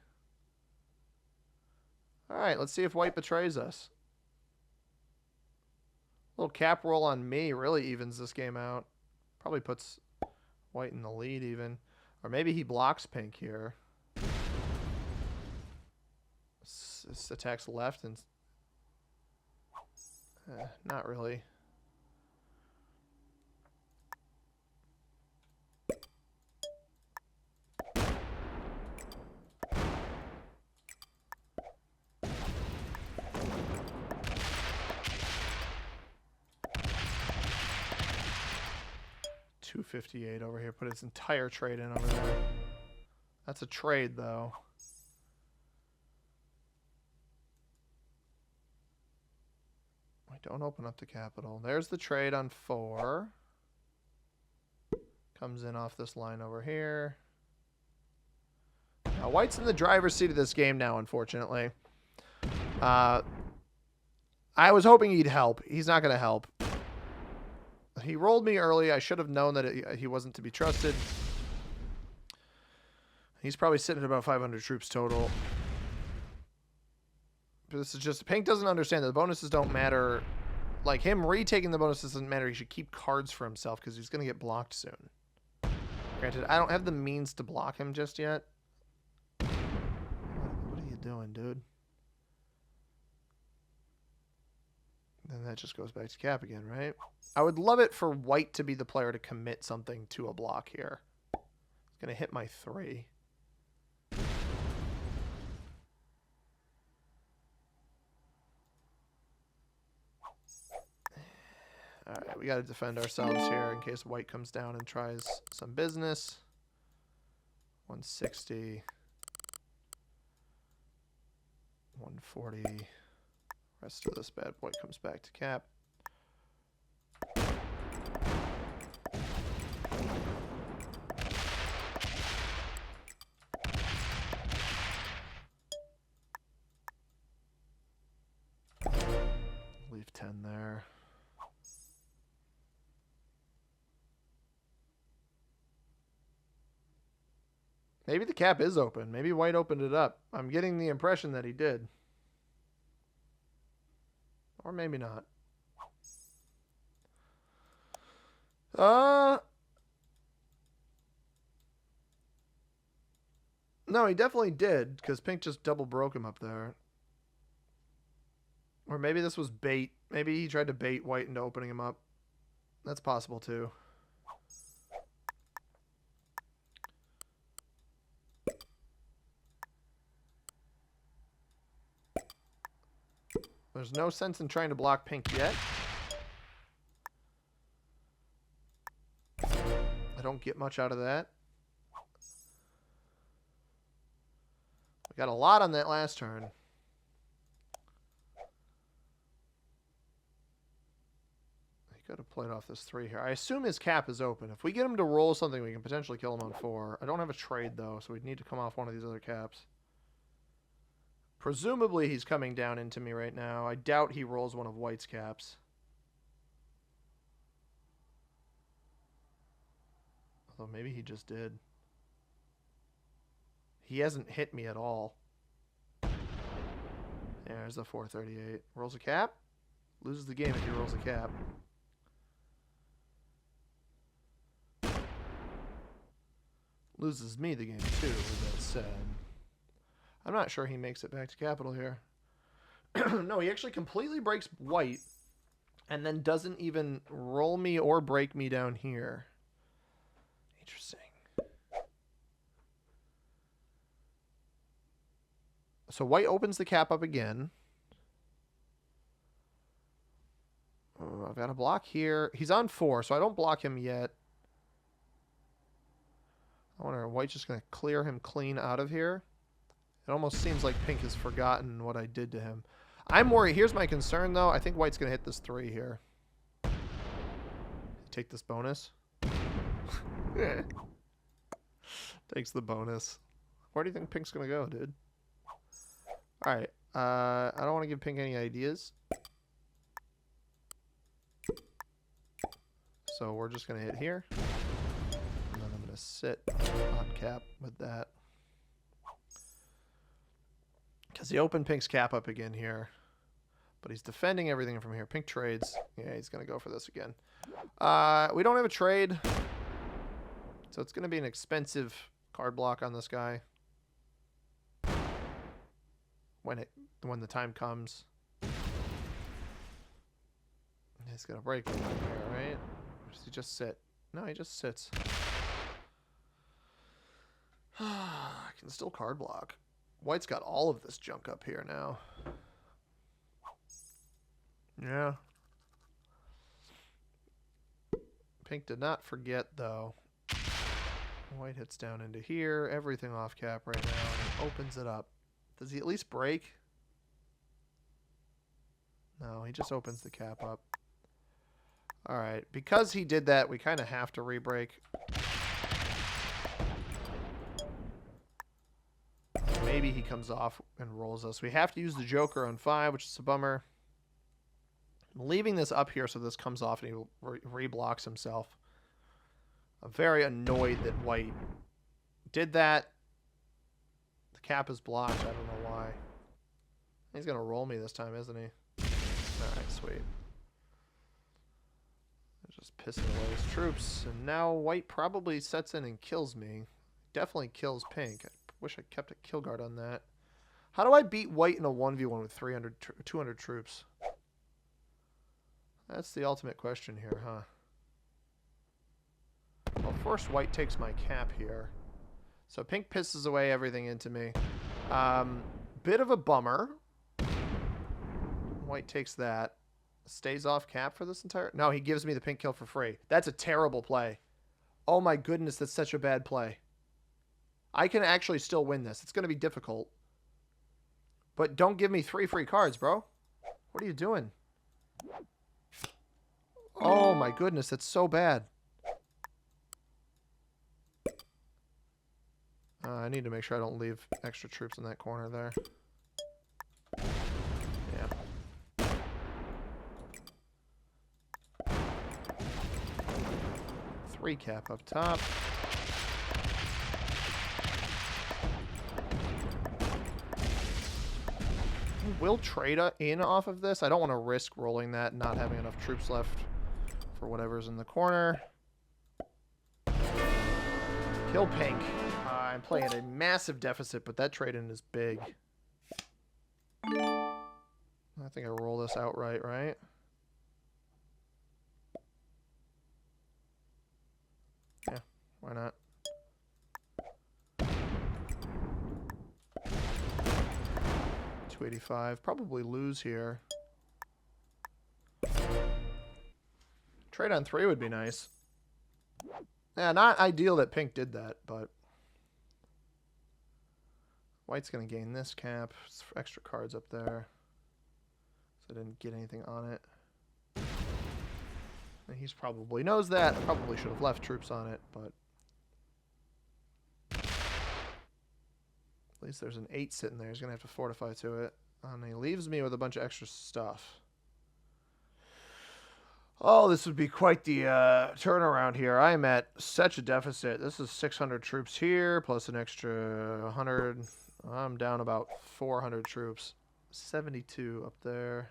All right, let's see if White betrays us. Little cap roll on me really evens this game out. Probably puts White in the lead even. Or maybe he blocks Pink here. This attacks left and... not really. $258 over here. Put his entire trade in over there. That's a trade, though. Don't open up the capital. There's the trade on 4. Comes in off this line over here. Now, White's in the driver's seat of this game now, unfortunately. I was hoping he'd help. He's not going to help. He rolled me early. I should have known that he wasn't to be trusted. He's probably sitting at about 500 troops total. This is just... Pink doesn't understand that the bonuses don't matter. Like, him retaking the bonuses doesn't matter. He should keep cards for himself because he's going to get blocked soon. Granted, I don't have the means to block him just yet. What are you doing, dude? Then that just goes back to cap again, right? I would love it for White to be the player to commit something to a block here. It's going to hit my 3. Alright, we got to defend ourselves here in case White comes down and tries some business. 160. 140. Rest of this bad boy comes back to cap. Leave 10 there. Maybe the cap is open. Maybe White opened it up. I'm getting the impression that he did. Or maybe not. No, he definitely did, because Pink just double broke him up there. Or maybe this was bait. Maybe he tried to bait White into opening him up. That's possible, too. There's no sense in trying to block Pink yet. I don't get much out of that. We got a lot on that last turn. He could have played off this 3 here. I assume his cap is open. If we get him to roll something, we can potentially kill him on 4. I don't have a trade, though, so we'd need to come off one of these other caps. Presumably he's coming down into me right now. I doubt he rolls one of White's caps. Although maybe he just did. He hasn't hit me at all. There's the 438. Rolls a cap. Loses the game if he rolls a cap. Loses me the game too, with that said. I'm not sure he makes it back to capital here. No, he actually completely breaks white and then doesn't even roll me or break me down here. Interesting. So white opens the cap up again. Oh, I've got a block here. He's on 4, so I don't block him yet. I wonder, white's just going to clear him clean out of here? It almost seems like pink has forgotten what I did to him. I'm worried. Here's my concern, though. I think white's going to hit this 3 here. Take this bonus. Takes the bonus. Where do you think pink's going to go, dude? All right. I don't want to give pink any ideas. So we're just going to hit here. And then I'm going to sit on cap with that. Because he opened pink's cap up again here. But he's defending everything from here. Pink trades. Yeah, he's going to go for this again. We don't have a trade. So it's going to be an expensive card block on this guy. When the time comes. He's going to break one here, right? Or does he just sit? No, he just sits. I can still card block. White's got all of this junk up here now. Yeah. Pink did not forget, though. White hits down into here. Everything off cap right now. And opens it up. Does he at least break? No, he just opens the cap up. All right. Because he did that, we kind of have to re-break. Maybe he comes off and rolls us. We have to use the Joker on 5, which is a bummer. I'm leaving this up here so this comes off and he re-blocks himself. I'm very annoyed that white did that. The cap is blocked. I don't know why. He's going to roll me this time, isn't he? Alright, sweet. Just pissing away his troops. And now white probably sets in and kills me. Definitely kills pink. I wish I kept a kill guard on that. How do I beat white in a 1v1 with 200 troops? That's the ultimate question here, huh? Well, first white takes my cap here. So pink pisses away everything into me. Bit of a bummer. White takes that. Stays off cap for this entire... No, he gives me the pink kill for free. That's a terrible play. Oh my goodness, that's such a bad play. I can actually still win this. It's going to be difficult. But don't give me 3 free cards, bro. What are you doing? Oh my goodness, that's so bad. I need to make sure I don't leave extra troops in that corner there. Yeah. 3 cap up top. We'll trade in off of this. I don't want to risk rolling that and not having enough troops left for whatever's in the corner. Kill pink. I'm playing at a massive deficit, but that trade-in is big. I think I roll this outright, right? Yeah, why not? $285. Probably lose here. Trade on 3 would be nice. Yeah, not ideal that pink did that, but white's going to gain this cap. It's extra cards up there. So I didn't get anything on it. And he's probably knows that. I probably should have left troops on it, but at least there's an 8 sitting there. He's going to have to fortify to it. And he leaves me with a bunch of extra stuff. Oh, this would be quite the turnaround here. I am at such a deficit. This is 600 troops here, plus an extra 100. I'm down about 400 troops. 72 up there.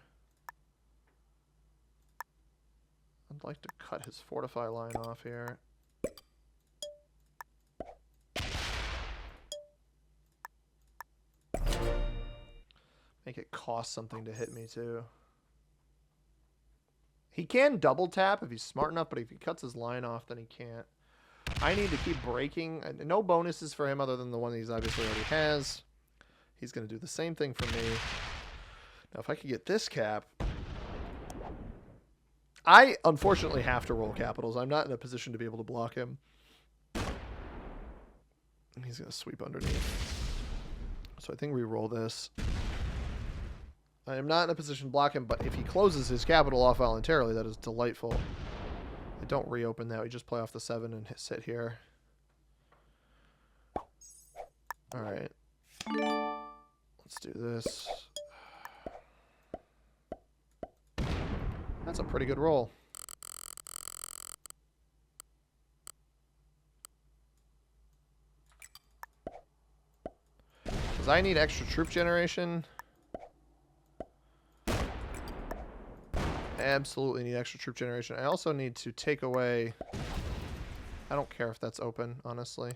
I'd like to cut his fortify line off here. Make it cost something to hit me, too. He can double tap if he's smart enough, but if he cuts his line off, then he can't. I need to keep breaking. No bonuses for him other than the one he's obviously already has. He's going to do the same thing for me. Now, if I could get this cap... I, unfortunately, have to roll capitals. I'm not in a position to be able to block him. He's going to sweep underneath. So I think we roll this. I am not in a position to block him, but if he closes his capital off voluntarily, that is delightful. I don't reopen that. We just play off the 7 and sit here. All right. Let's do this. That's a pretty good roll. Because I need extra troop generation. Absolutely need extra troop generation. I also need to take away... I don't care if that's open, honestly.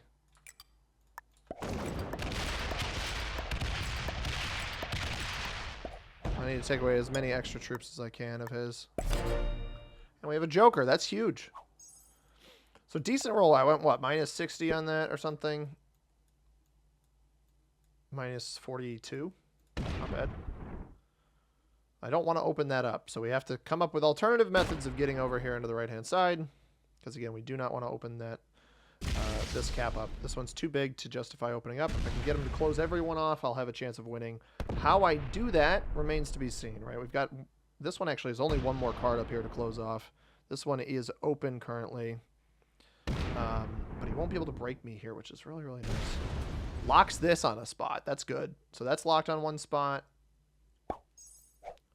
I need to take away as many extra troops as I can of his. And we have a Joker. That's huge. So decent roll. I went, what, minus 60 on that or something? Minus 42? Not bad. I don't want to open that up, so we have to come up with alternative methods of getting over here into the right-hand side. Because, again, we do not want to open that this cap up. This one's too big to justify opening up. If I can get him to close everyone off, I'll have a chance of winning. How I do that remains to be seen, right? We've got... This one actually has only one more card up here to close off. This one is open currently. But he won't be able to break me here, which is really, really nice. Locks this on a spot. That's good. So that's locked on one spot.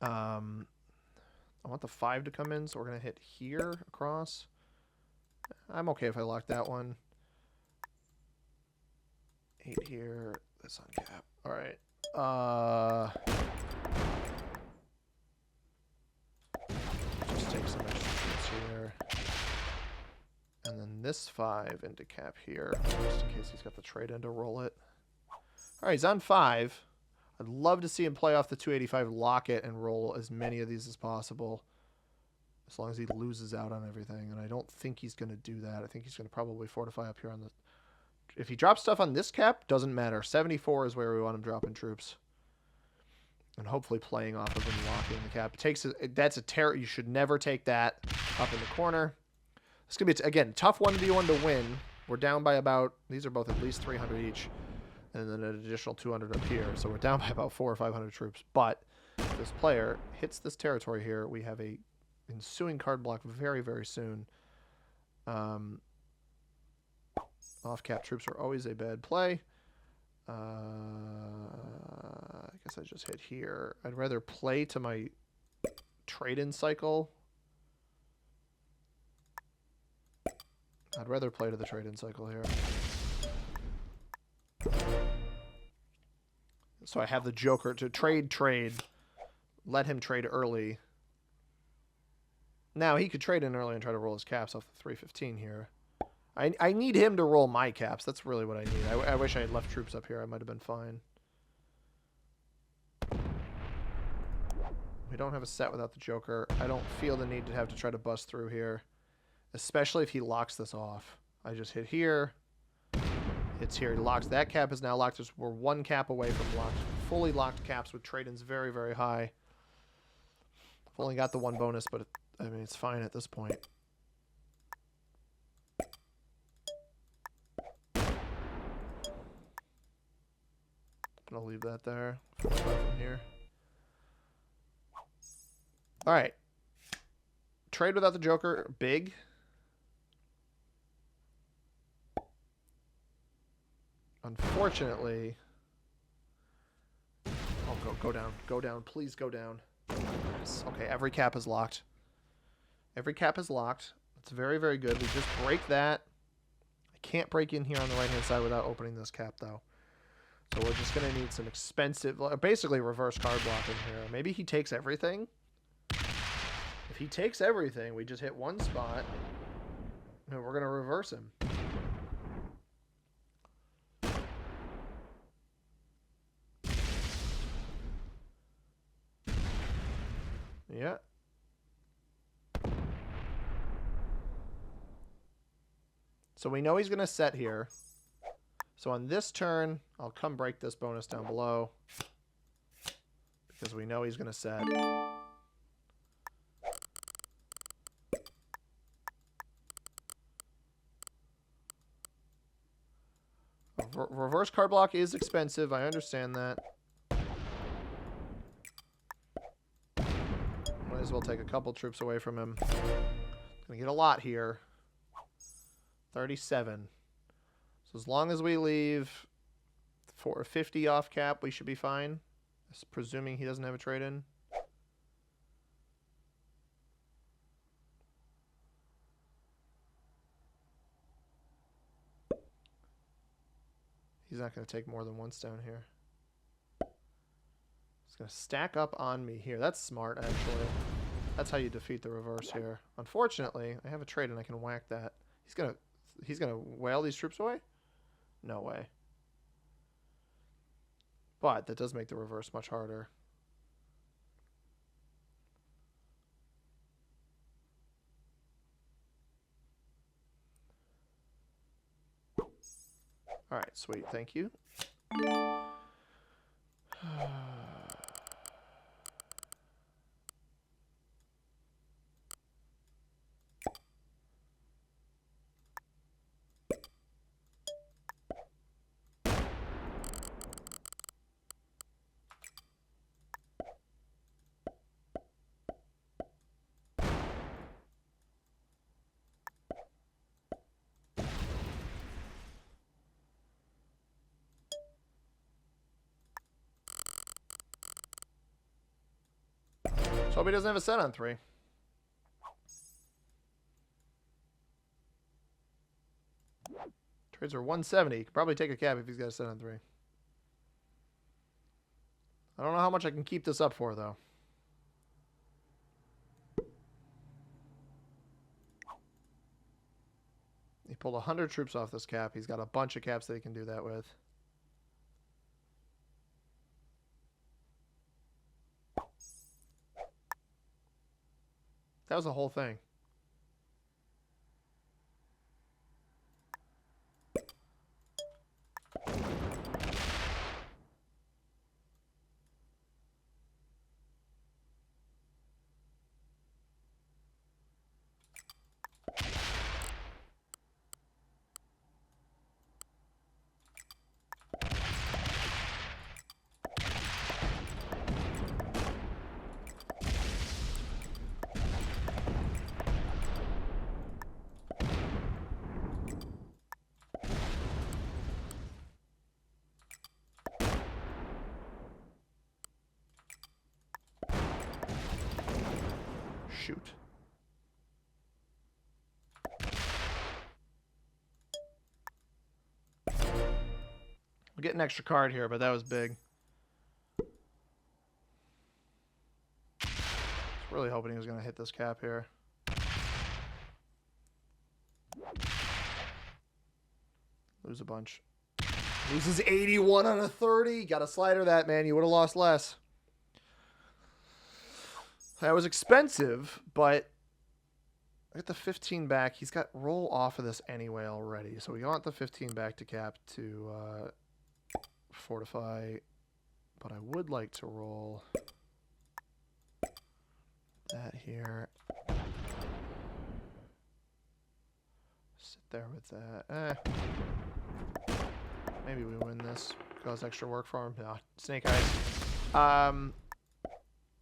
I want the 5 to come in, so we're going to hit here across. I'm okay if I lock that one. 8 here. This on cap. All right. Just take some extra troops here. And then this 5 into cap here, just in case he's got the trade in to roll it. All right, he's on 5. I'd love to see him play off the 285, lock it, and roll as many of these as possible. As long as he loses out on everything. And I don't think he's going to do that. I think he's going to probably fortify up here on the... If he drops stuff on this cap, doesn't matter. 74 is where we want him dropping troops. And hopefully playing off of him locking the cap. That's a terror. You should never take that up in the corner. It's going to be, again, tough 1v1 to win. We're down by about... These are both at least 300 each. And then an additional 200 up here. So we're down by about 400 or 500 troops. But if this player hits this territory here, we have a ensuing card block very, very soon. Off-cap troops are always a bad play. I guess I just hit here. I'd rather play to my trade-in cycle. I'd rather play to the trade-in cycle here. So I have the Joker to trade. Let him trade early. Now, he could trade in early and try to roll his caps off the 315 here. I need him to roll my caps. That's really what I need. I wish I had left troops up here. I might have been fine. We don't have a set without the Joker. I don't feel the need to have to try to bust through here. Especially if he locks this off. I just hit here. It's here. He locks. That cap is now locked. We're one cap away from locked. Fully locked caps with trade-ins very, very high. I've only got the one bonus, but I mean, it's fine at this point. I'll leave that there. 45 from here. All right. Trade without the Joker. Big. Unfortunately. Oh, go down. Go down. Please go down. Yes. Okay, every cap is locked. Every cap is locked. That's very, very good. We just break that. I can't break in here on the right-hand side without opening this cap, though. So we're just going to need some expensive, basically reverse card blocking here. Maybe he takes everything. If he takes everything, we just hit one spot, and we're going to reverse him. Yeah. So we know he's going to set here. So on this turn, I'll come break this bonus down below. Because we know he's going to set. Reverse card block is expensive. I understand that. Might as well take a couple troops away from him. Gonna get a lot here. 37. So as long as we leave 450 off cap, we should be fine. Presuming he doesn't have a trade-in. He's not going to take more than one stone here. He's going to stack up on me here. That's smart, actually. That's how you defeat the reverse here. Unfortunately, I have a trade and I can whack that. He's gonna whale these troops away? No way. But that does make the reverse much harder. All right, sweet. Thank you. So hope he doesn't have a set on 3. Trades are 170. He could probably take a cap if he's got a set on 3. I don't know how much I can keep this up for, though. He pulled 100 troops off this cap. He's got a bunch of caps that he can do that with. That was the whole thing. Shoot. We'll get an extra card here, but that was big. I was really hoping he was going to hit this cap here. Lose a bunch. Loses 81 on a 30. Got a slider that, man. You would have lost less. That was expensive, but I get the 15 back. He's got roll off of this anyway already. So we want the 15 back to cap to fortify. But I would like to roll that here. Sit there with that. Maybe we win this. Cause extra work for him. No, snake eyes.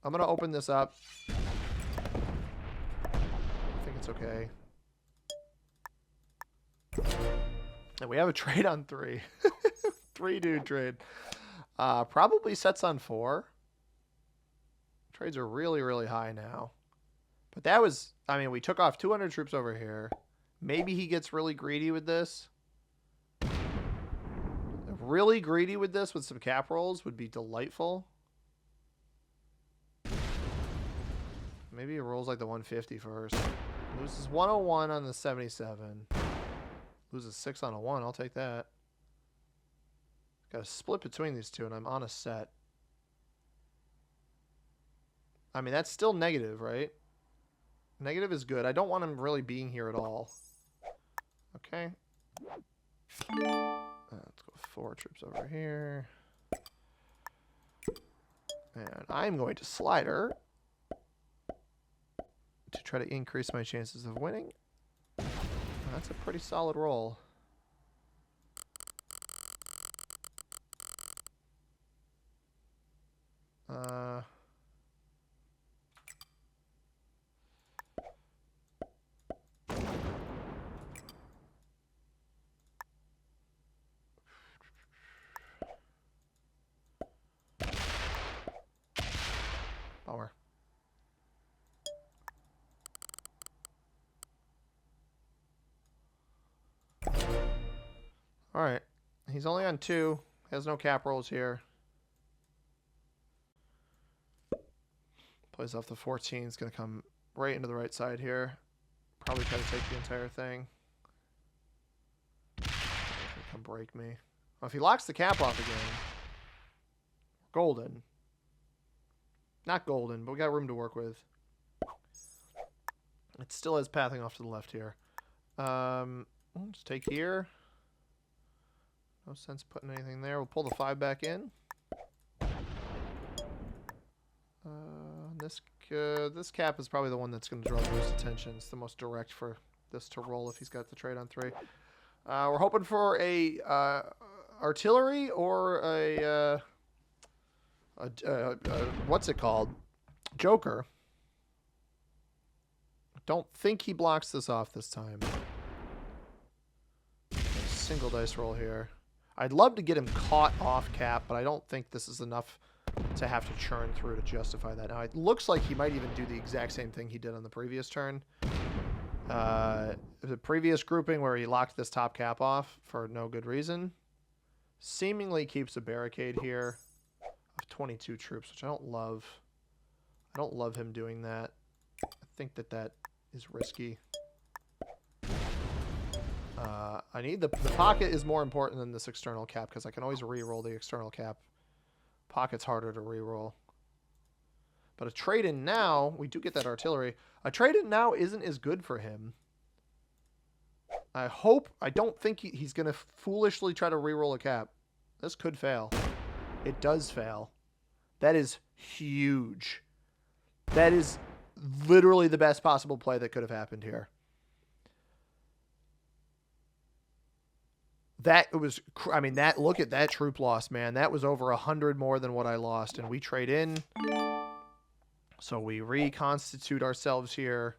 I'm going to open this up. I think it's okay. And we have a trade on 3. 3 dude trade. Probably sets on 4. Trades are really, really high now. But that was, I mean, we took off 200 troops over here. Maybe he gets really greedy with this. Really greedy with this with some cap rolls would be delightful. Maybe he rolls like the 150 first. Loses 101 on the 77. Loses 6 on a 1. I'll take that. Got a split between these two, and I'm on a set. I mean, that's still negative, right? Negative is good. I don't want him really being here at all. Okay. Let's go 4 troops over here. And I'm going to slider to try to increase my chances of winning. That's a pretty solid roll. Bummer. All right. He's only on 2. Has no cap rolls here. Plays off the 14. He's going to come right into the right side here. Probably try to take the entire thing. Come break me. Well, if he locks the cap off again, golden. Not golden, but we got room to work with. It still has pathing off to the left here. Let's take here. No sense putting anything there. We'll pull the 5 back in. This cap is probably the one that's going to draw the most attention. It's the most direct for this to roll if he's got the trade on 3. We're hoping for a artillery or a what's it called? Joker. Don't think he blocks this off this time. Single dice roll here. I'd love to get him caught off cap, but I don't think this is enough to have to churn through to justify that. Now, it looks like he might even do the exact same thing he did on the previous turn. The previous grouping where he locked this top cap off for no good reason. Seemingly keeps a barricade here of 22 troops, which I don't love. I don't love him doing that. I think that is risky. I need the pocket is more important than this external cap because I can always re-roll the external cap. Pocket's harder to re-roll. But a trade-in now, we do get that artillery. A trade-in now isn't as good for him. I don't think he's going to foolishly try to re-roll a cap. This could fail. It does fail. That is huge. That is literally the best possible play that could have happened here. That was, I mean, look at that troop loss, man. That was over 100 more than what I lost. And we trade in. So we reconstitute ourselves here.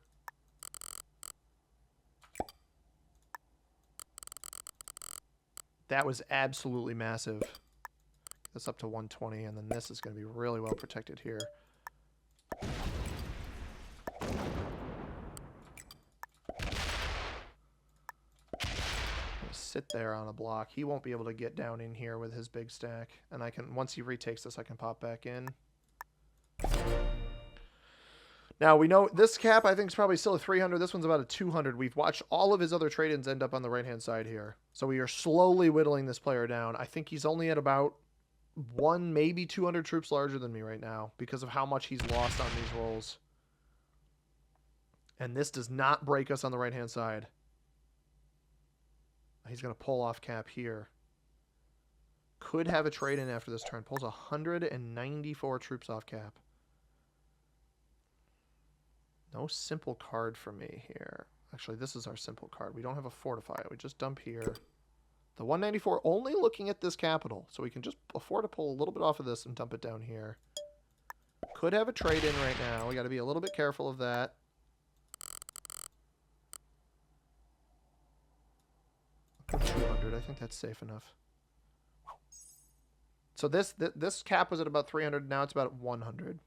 That was absolutely massive. That's up to 120, and then this is going to be really well protected here. Sit there on a block. He won't be able to get down in here with his big stack. And I can, once he retakes this, I can pop back in. Now, we know this cap, I think, is probably still a 300. This one's about a 200. We've watched all of his other trade-ins end up on the right-hand side here. So we are slowly whittling this player down. I think he's only at about 1, maybe 200 troops larger than me right now because of how much he's lost on these rolls. And this does not break us on the right-hand side. He's going to pull off cap here. Could have a trade-in after this turn. Pulls 194 troops off cap. No simple card for me here. Actually, this is our simple card. We don't have a fortify. We just dump here. The 194 only looking at this capital. So we can just afford to pull a little bit off of this and dump it down here. Could have a trade-in right now. We got to be a little bit careful of that. I'll put 200. I think that's safe enough. So this cap was at about 300. Now it's about 100.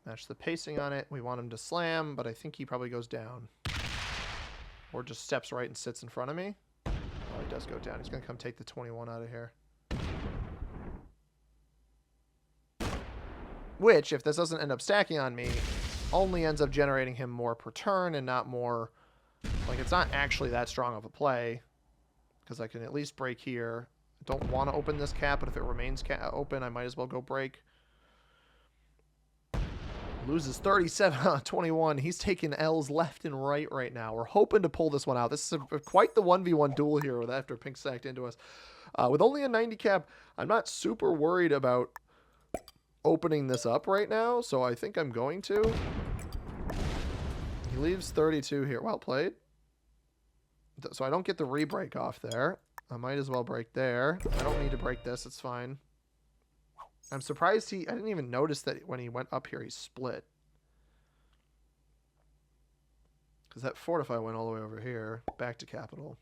Match the pacing on it. We want him to slam, but I think he probably goes down. Or just steps right and sits in front of me. Oh, he does go down. He's going to come take the 21 out of here. Which, if this doesn't end up stacking on me, only ends up generating him more per turn and not more... Like, it's not actually that strong of a play. Because I can at least break here. I don't want to open this cap, but if it remains open, I might as well go break. Loses 37 on 21. He's taking L's left and right now. We're hoping to pull this one out. This is quite the 1v1 duel here with after Pink stacked into us. With only a 90 cap, I'm not super worried about opening this up right now, so I think I'm going to. He leaves 32 here. Well played. So I don't get the re-break off there. I might as well break there. I don't need to break this. It's fine. I'm surprised I didn't even notice that when he went up here, he split. Because that Fortify went all the way over here. Back to Capital.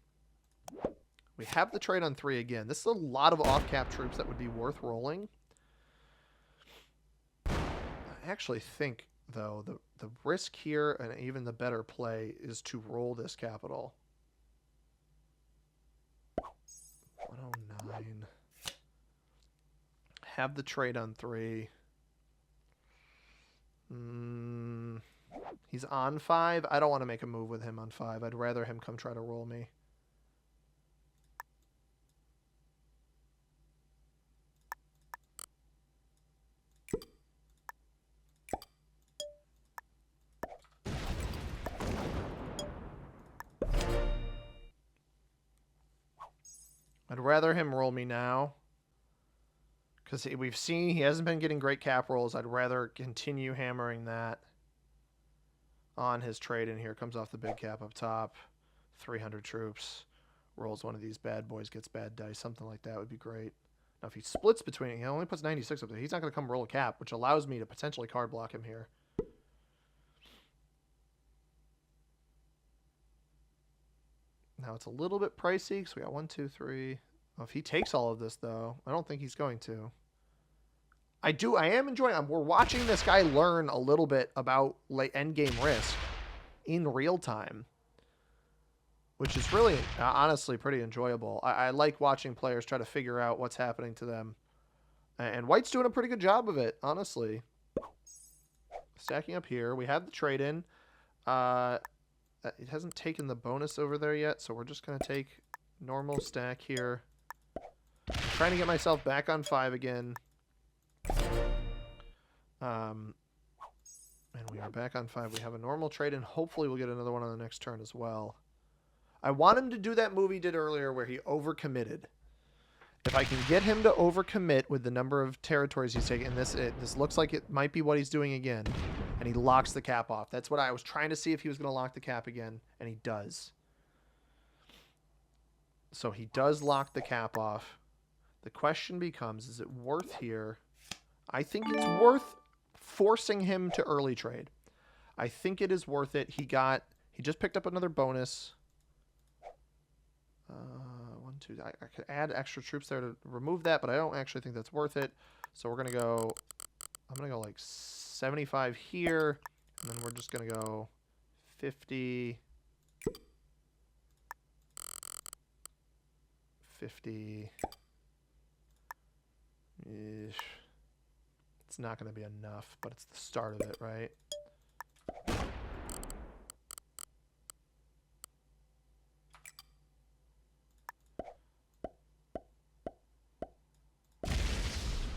We have the trade on 3 again. This is a lot of off-cap troops that would be worth rolling. I actually think, though, the risk here and even the better play is to roll this Capital. 109. Have the trade on 3. He's on 5. I don't want to make a move with him on 5. I'd rather him come try to roll me. I'd rather him roll me now. Because we've seen he hasn't been getting great cap rolls. I'd rather continue hammering that on his trade in here. Comes off the big cap up top. 300 troops. Rolls one of these bad boys, gets bad dice. Something like that would be great. Now, if he splits between... He only puts 96 up there. He's not going to come roll a cap, which allows me to potentially card block him here. Now, it's a little bit pricey because we got 1, 2, 3... Well, if he takes all of this, though, I don't think he's going to. I am enjoying... We're watching this guy learn a little bit about late endgame risk in real time, which is really, honestly, pretty enjoyable. I like watching players try to figure out what's happening to them. And White's doing a pretty good job of it, honestly. Stacking up here. We have the trade-in. It hasn't taken the bonus over there yet, so we're just going to take normal stack here. I'm trying to get myself back on 5 again. And we are back on 5. We have a normal trade, and hopefully we'll get another one on the next turn as well. I want him to do that move he did earlier where he overcommitted. If I can get him to overcommit with the number of territories he's taking, and this looks like it might be what he's doing again, and he locks the cap off. That's what I was trying to see, if he was going to lock the cap again, and he does. So he does lock the cap off. The question becomes, is it worth here? I think it's worth forcing him to early trade. I think it is worth it. He just picked up another bonus. 1, 2. I could add extra troops there to remove that, but I don't actually think that's worth it. So we're going to go, I'm going to go like 75 here, and then we're just going to go 50... 50 ish. It's not going to be enough, but it's the start of it, right?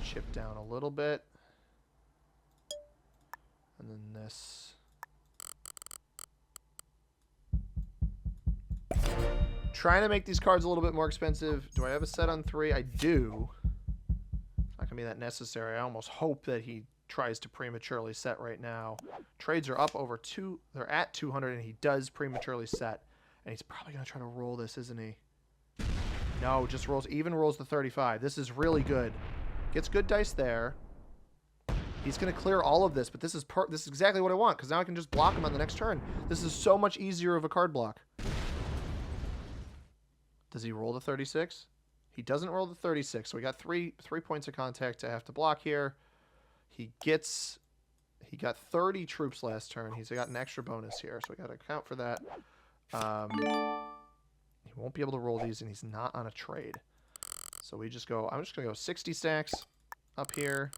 Chip down a little bit. And then this. Trying to make these cards a little bit more expensive. Do I have a set on 3? I do. It's not going to be that necessary. I almost hope that he tries to prematurely set right now. Trades are up over 2. They're at 200, and he does prematurely set. And he's probably going to try to roll this, isn't he? No, just rolls. Even rolls the 35. This is really good. Gets good dice there. He's going to clear all of this, but this is exactly what I want, because now I can just block him on the next turn. This is so much easier of a card block. Does he roll the 36? He doesn't roll the 36, so we got three points of contact to have to block here. He gets He got 30 troops last turn. He's got an extra bonus here, so we got to account for that. He won't be able to roll these, and he's not on a trade. So we just go... I'm just going to go 60 stacks up here.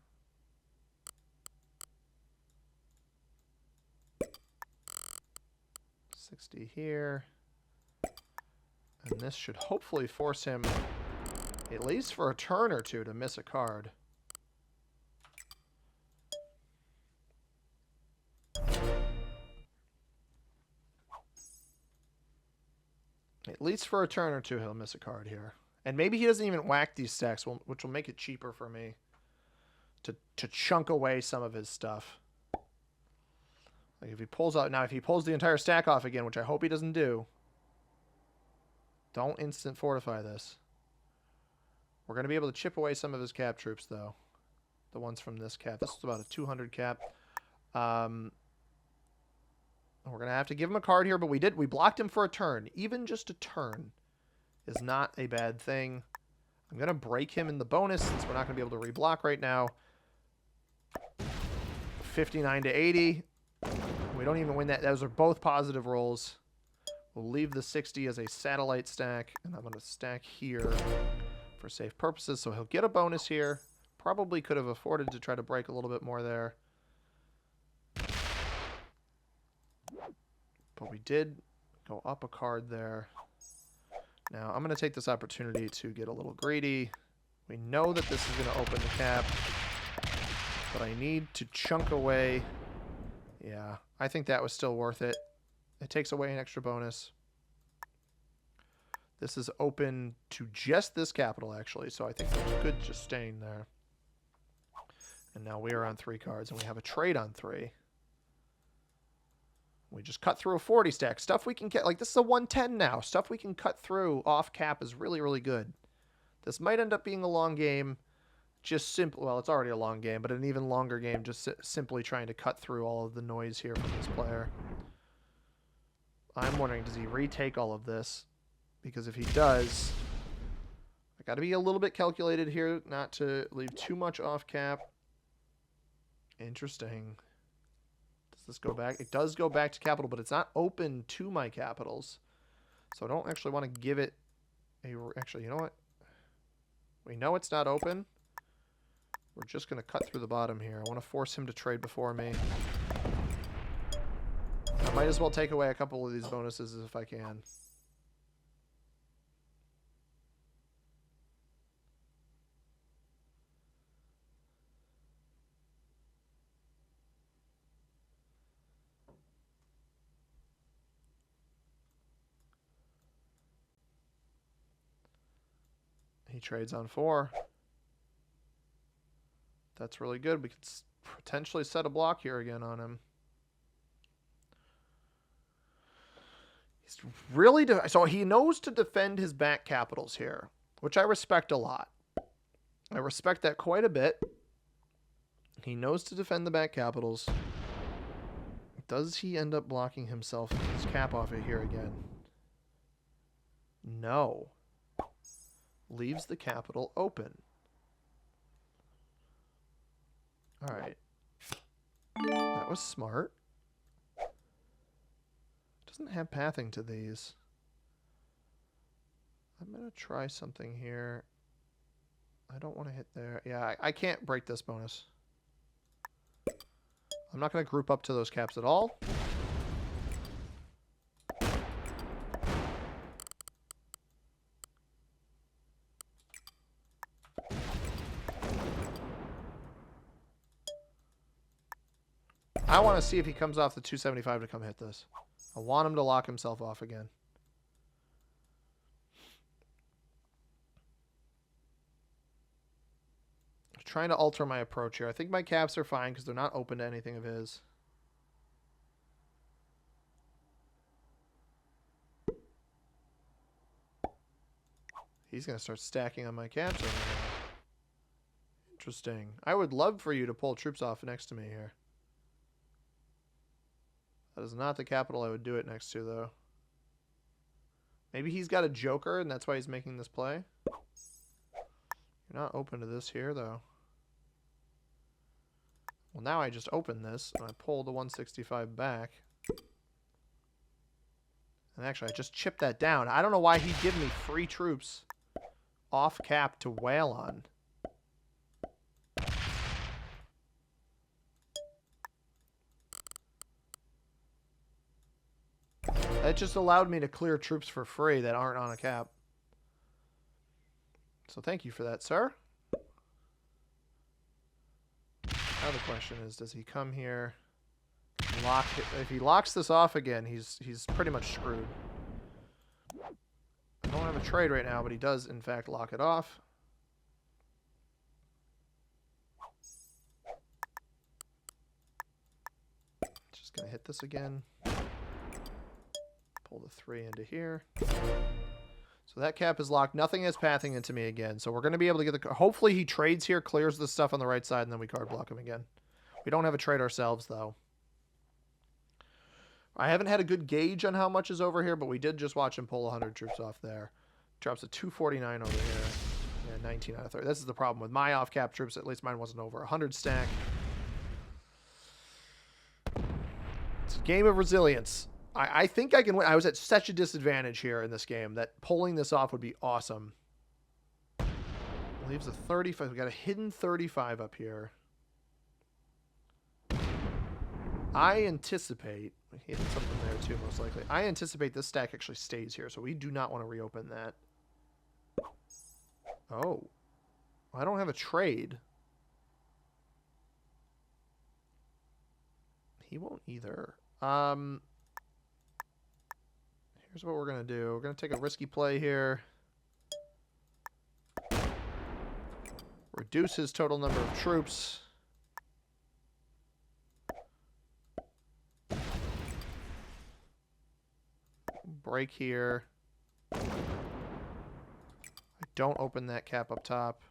Here, and this should hopefully force him, at least for a turn or two, to miss a card. At least for a turn or two, he'll miss a card here. And maybe he doesn't even whack these stacks, which will make it cheaper for me to chunk away some of his stuff. Like if he pulls out... Now, if he pulls the entire stack off again, which I hope he doesn't do, don't instant fortify this. We're going to be able to chip away some of his cap troops, though. The ones from this cap. This is about a 200 cap. We're going to have to give him a card here, but we blocked him for a turn. Even just a turn is not a bad thing. I'm going to break him in the bonus since we're not going to be able to reblock right now. 59 to 80. We don't even win that. Those are both positive rolls. We'll leave the 60 as a satellite stack, and I'm going to stack here for safe purposes. So he'll get a bonus here. Probably could have afforded to try to break a little bit more there. But we did go up a card there. Now I'm going to take this opportunity to get a little greedy. We know that this is going to open the cap, but I need to chunk away. Yeah, I think that was still worth it. It takes away an extra bonus. This is open to just this capital, actually, so I think it's good just staying there. And now we are on 3 cards, and we have a trade on 3. We just cut through a 40 stack. Stuff we can get, like this is a 110 now. Stuff we can cut through off cap is really, really good. This might end up being a long game. Just simply, well, it's already a long game, but an even longer game just simply trying to cut through all of the noise here from this player. I'm wondering, does he retake all of this? Because if he does, I got to be a little bit calculated here not to leave too much off cap. Interesting. Does this go back? It does go back to capital, but it's not open to my capitals. So I don't actually want to give it a... Actually, you know what? We know it's not open. We're just going to cut through the bottom here. I want to force him to trade before me. I might as well take away a couple of these bonuses if I can. He trades on 4. That's really good. We could potentially set a block here again on him. He's really... So he knows to defend his back capitals here, which I respect a lot. I respect that quite a bit. He knows to defend the back capitals. Does he end up blocking himself his cap off it here again? No. Leaves the capital open. All right. That was smart. Doesn't have pathing to these. I'm going to try something here. I don't want to hit there. Yeah, I can't break this bonus. I'm not going to group up to those caps at all. I want to see if he comes off the 275 to come hit this. I want him to lock himself off again. I'm trying to alter my approach here. I think my caps are fine because they're not open to anything of his. He's going to start stacking on my caps over here. Interesting. I would love for you to pull troops off next to me here. That is not the capital I would do it next to, though. Maybe he's got a joker, and that's why he's making this play. You're not open to this here, though. Well, now I just open this, and I pull the 165 back. And actually, I just chipped that down. I don't know why he'd give me free troops off cap to wail on. That just allowed me to clear troops for free that aren't on a cap. So thank you for that, sir. Now the question is, does he come here? Lock it? If he locks this off again, he's pretty much screwed. I don't have a trade right now, but he does, in fact, lock it off. Just going to hit this again. Pull the 3 into here. So that cap is locked. Nothing is pathing into me again. So we're going to be able to get the... Hopefully he trades here, clears the stuff on the right side, and then we card block him again. We don't have a trade ourselves, though. I haven't had a good gauge on how much is over here, but we did just watch him pull 100 troops off there. Drops a 249 over here. Yeah, 19 out of 30. This is the problem with my off-cap troops. At least mine wasn't over 100 stack. It's a game of resilience. I think I can win. I was at such a disadvantage here in this game that pulling this off would be awesome. Leaves a 35. We got a hidden 35 up here. I anticipate... He hit something there too, most likely. I anticipate this stack actually stays here, so we do not want to reopen that. Oh. I don't have a trade. He won't either. Here's what we're going to do. We're going to take a risky play here. Reduce his total number of troops. Break here. I don't open that cap up top.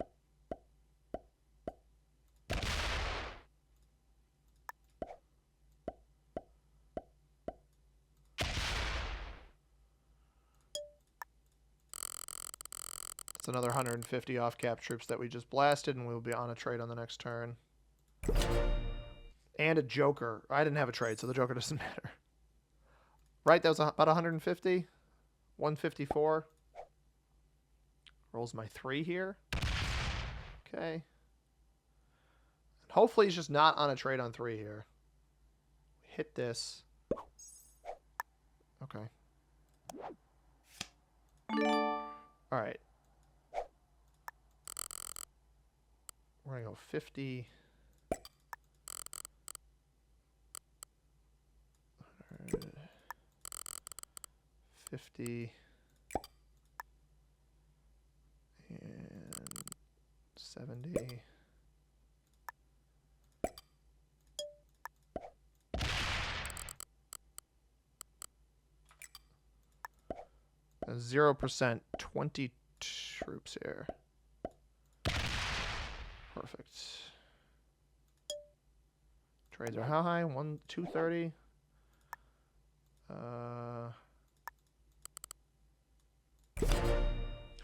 It's another 150 off cap troops that we just blasted, and we'll be on a trade on the next turn. And a joker. I didn't have a trade, so the joker doesn't matter. Right, that was about 150. 154. Rolls my 3 here. Okay. And hopefully he's just not on a trade on 3 here. Hit this. Okay. Alright. We're going to go 50. 50 and 70. A 0%, 20 troops here. Perfect. Trades are how high? 230.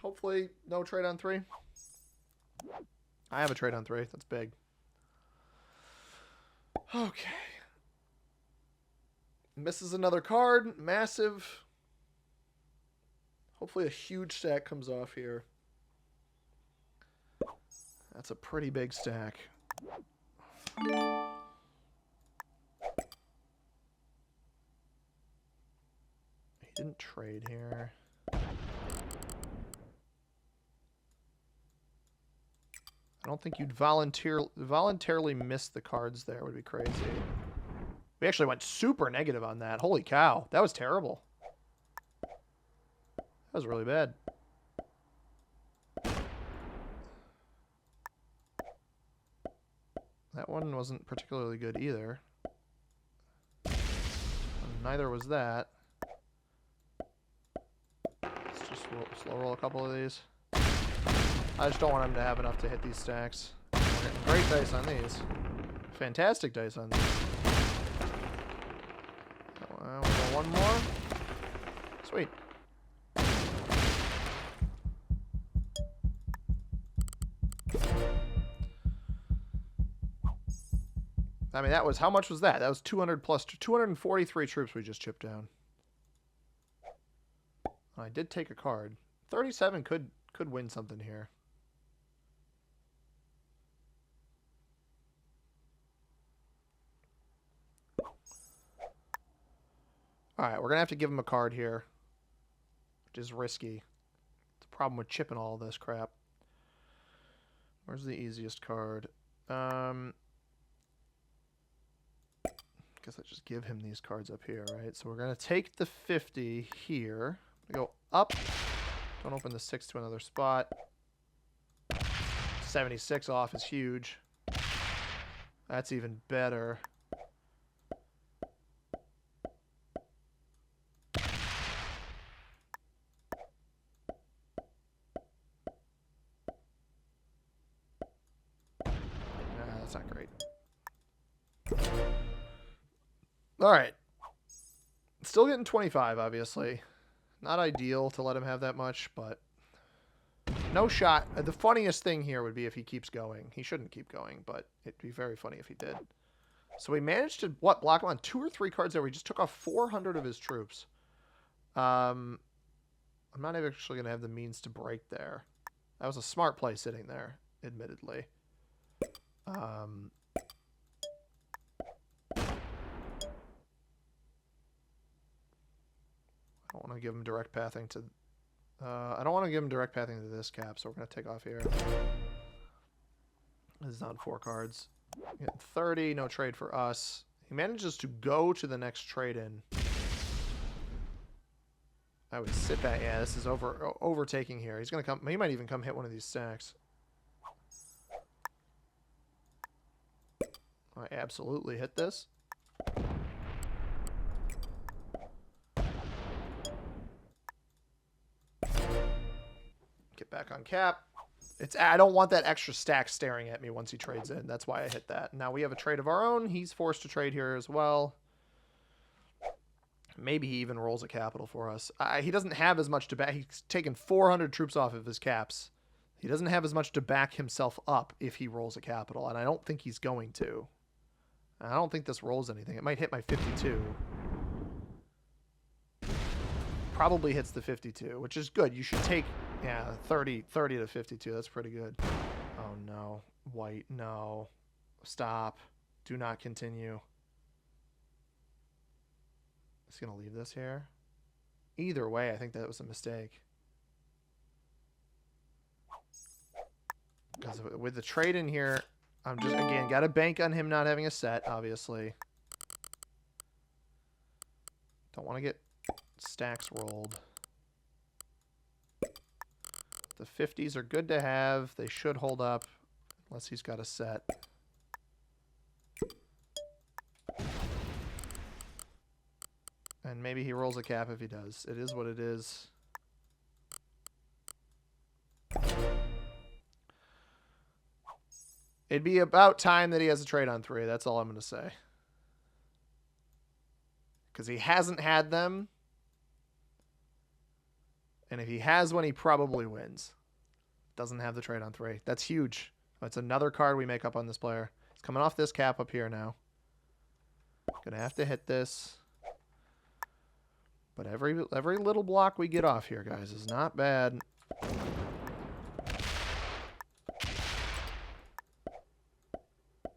Hopefully no trade on 3. I have a trade on 3. That's big. Okay. Misses another card. Massive. Hopefully a huge stack comes off here. That's a pretty big stack. He didn't trade here. I don't think you'd voluntarily miss the cards there. Would be crazy. We actually went super negative on that. Holy cow. That was terrible. That was really bad. That one wasn't particularly good either. Neither was that. Let's just slow roll a couple of these. I just don't want him to have enough to hit these stacks. We're getting great dice on these. Fantastic dice on these. We'll go one more. Sweet. I mean, that was, how much was that? That was 200 plus 243 troops we just chipped down. I did take a card. 37 could win something here. All right, we're going to have to give him a card here, which is risky. It's a problem with chipping all this crap. Where's the easiest card? Guess I just give him these cards up here, right? So we're going to take the 50 here. We go up. Don't open the 6 to another spot. 76 off is huge. That's even better. That's not great. All right. Still getting 25, obviously. Not ideal to let him have that much, but no shot. The funniest thing here would be if he keeps going. He shouldn't keep going, but it'd be very funny if he did. So we managed to, what, block him on 2 or 3 cards there. We just took off 400 of his troops. I'm not actually going to have the means to break there. That was a smart play sitting there, admittedly. I don't want to give him direct pathing to... I don't want to give him direct pathing to this cap, so we're going to take off here. This is on 4 cards. Getting 30, no trade for us. He manages to go to the next trade-in. I would sit back. Yeah, this is overtaking here. He's going to come... He might even come hit one of these stacks. I absolutely hit this. Get back on cap. I don't want that extra stack staring at me once he trades in. That's why I hit that. Now we have a trade of our own. He's forced to trade here as well. Maybe he even rolls a capital for us. He doesn't have as much to back. He's taken 400 troops off of his caps. He doesn't have as much to back himself up if he rolls a capital, and I don't think he's going to. I don't think this rolls anything. It might hit my 52. Probably hits the 52, which is good. You should take, yeah, 30 to 52. That's pretty good. Oh, no. White, no. Stop. Do not continue. Is he going to leave this here? Either way, I think that was a mistake. Because with the trade in here, I'm just, again, got to bank on him not having a set, obviously. Don't want to get stacks rolled. The 50s are good to have. They should hold up, unless he's got a set. And maybe he rolls a cap if he does. It is what it is. It'd be about time that he has a trade on 3. That's all I'm going to say. Because he hasn't had them. And if he has one, he probably wins. Doesn't have the trade on 3. That's huge. That's another card we make up on this player. He's coming off this cap up here now. Gonna have to hit this. But every little block we get off here, guys, is not bad.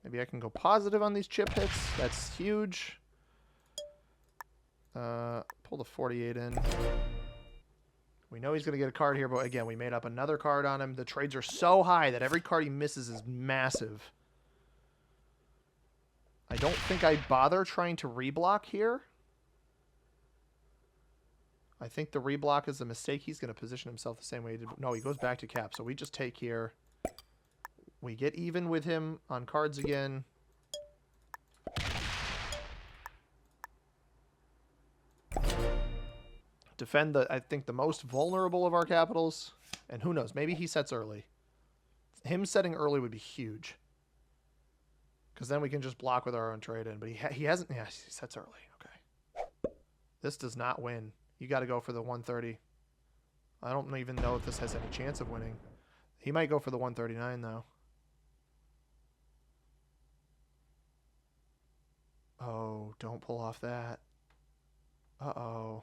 Maybe I can go positive on these chip hits. That's huge. Pull the 48 in. We know he's going to get a card here, but again, we made up another card on him. The trades are so high that every card he misses is massive. I don't think I'd bother trying to reblock here. I think the reblock is a mistake. He's going to position himself the same way he did. No, he goes back to cap, so we just take here. We get even with him on cards again. Defend the, I think, the most vulnerable of our capitals. And who knows, maybe he sets early. Him setting early would be huge. Because then we can just block with our own trade in. But he hasn't, yeah, he sets early. Okay. This does not win. You got to go for the 130. I don't even know if this has any chance of winning. He might go for the 139, though. don't pull off that. Uh-oh.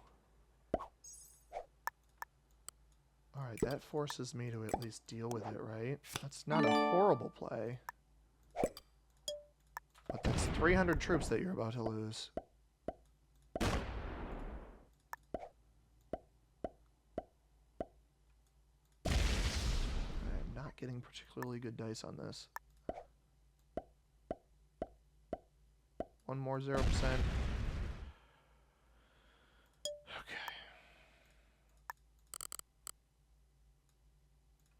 Alright, that forces me to at least deal with it, right? That's not a horrible play. But that's 300 troops that you're about to lose. I'm not getting particularly good dice on this. One more 0%.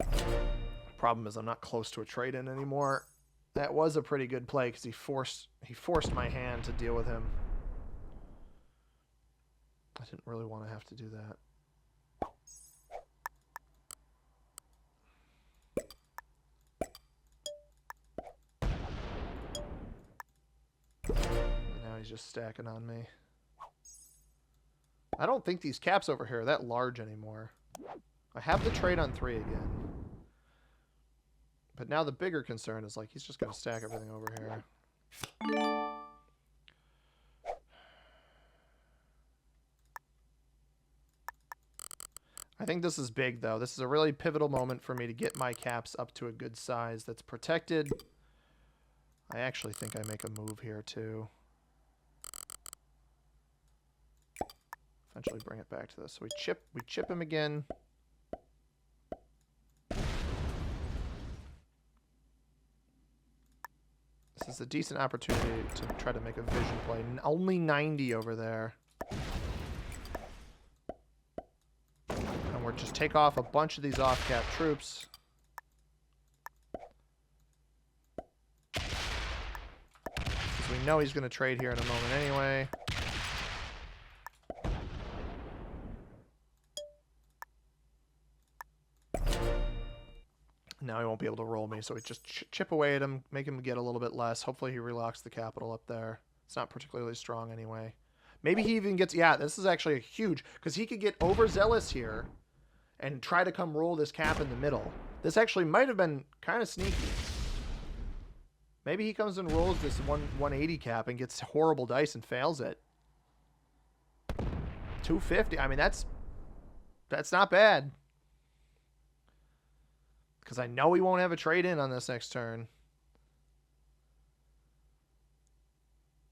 Okay. Problem is I'm not close to a trade-in anymore. That was a pretty good play because he forced my hand to deal with him. I didn't really want to have to do that. And now he's just stacking on me. I don't think these caps over here are that large anymore. I have the trade on 3 again. But now the bigger concern is, like, he's just going to stack everything over here. I think this is big, though. This is a really pivotal moment for me to get my caps up to a good size that's protected. I actually think I make a move here, too. Eventually bring it back to this. So we chip him again. This is a decent opportunity to try to make a vision play. Only 90 over there. And we're just take off a bunch of these off-cap troops. Because we know he's going to trade here in a moment anyway. Now he won't be able to roll me, so we just chip away at him, make him get a little bit less. Hopefully he relocks the capital up there. It's not particularly strong anyway. Maybe he even gets... Yeah, this is actually a huge... Because he could get overzealous here and try to come roll this cap in the middle. This actually might have been kind of sneaky. Maybe he comes and rolls this 180 cap and gets horrible dice and fails it. 250. I mean, that's not bad. Because I know he won't have a trade-in on this next turn.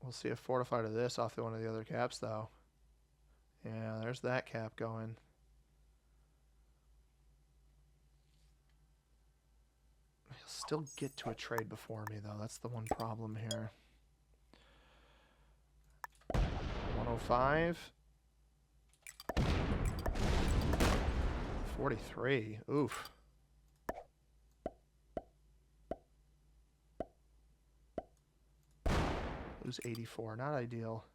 We'll see a fortify to this off one of the other caps, though. Yeah, there's that cap going. He'll still get to a trade before me, though. That's the one problem here. 105. 43. Oof. Lose 84. Not ideal.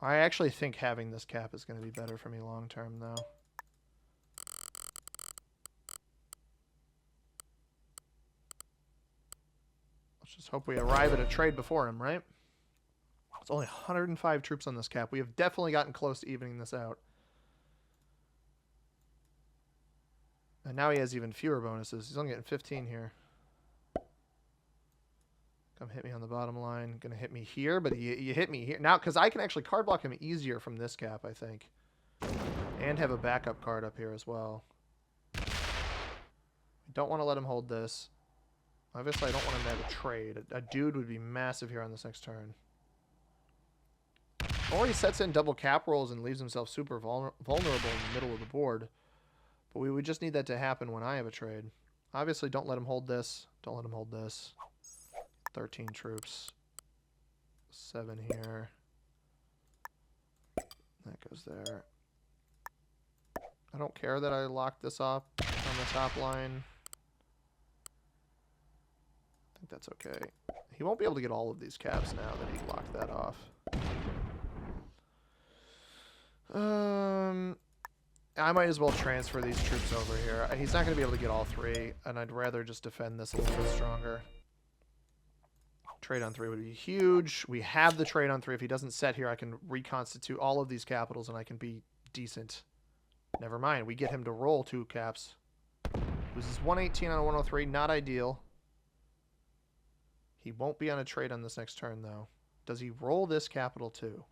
I actually think having this cap is going to be better for me long term, though. Let's just hope we arrive at a trade before him, right? It's only 105 troops on this cap. We have definitely gotten close to evening this out. And now he has even fewer bonuses. He's only getting 15 here. Come hit me on the bottom line. Gonna hit me here, but you hit me here. Now, because I can actually card block him easier from this cap, I think. And have a backup card up here as well. I don't want to let him hold this. Obviously, I don't want him to have a trade. A dude would be massive here on this next turn. Or he sets in double cap rolls and leaves himself super vulnerable in the middle of the board. But we would just need that to happen when I have a trade. Obviously, don't let him hold this. Don't let him hold this. 13 troops. 7 here. That goes there. I don't care that I locked this up on the top line. I think that's okay. He won't be able to get all of these caps now that he locked that off. I might as well transfer these troops over here. He's not going to be able to get all 3, and I'd rather just defend this a little bit stronger. Trade on 3 would be huge. We have the trade on 3. If he doesn't set here, I can reconstitute all of these capitals and I can be decent. Never mind. We get him to roll 2 caps. Loses 118 on a 103. Not ideal. He won't be on a trade on this next turn, though. Does he roll this capital, too?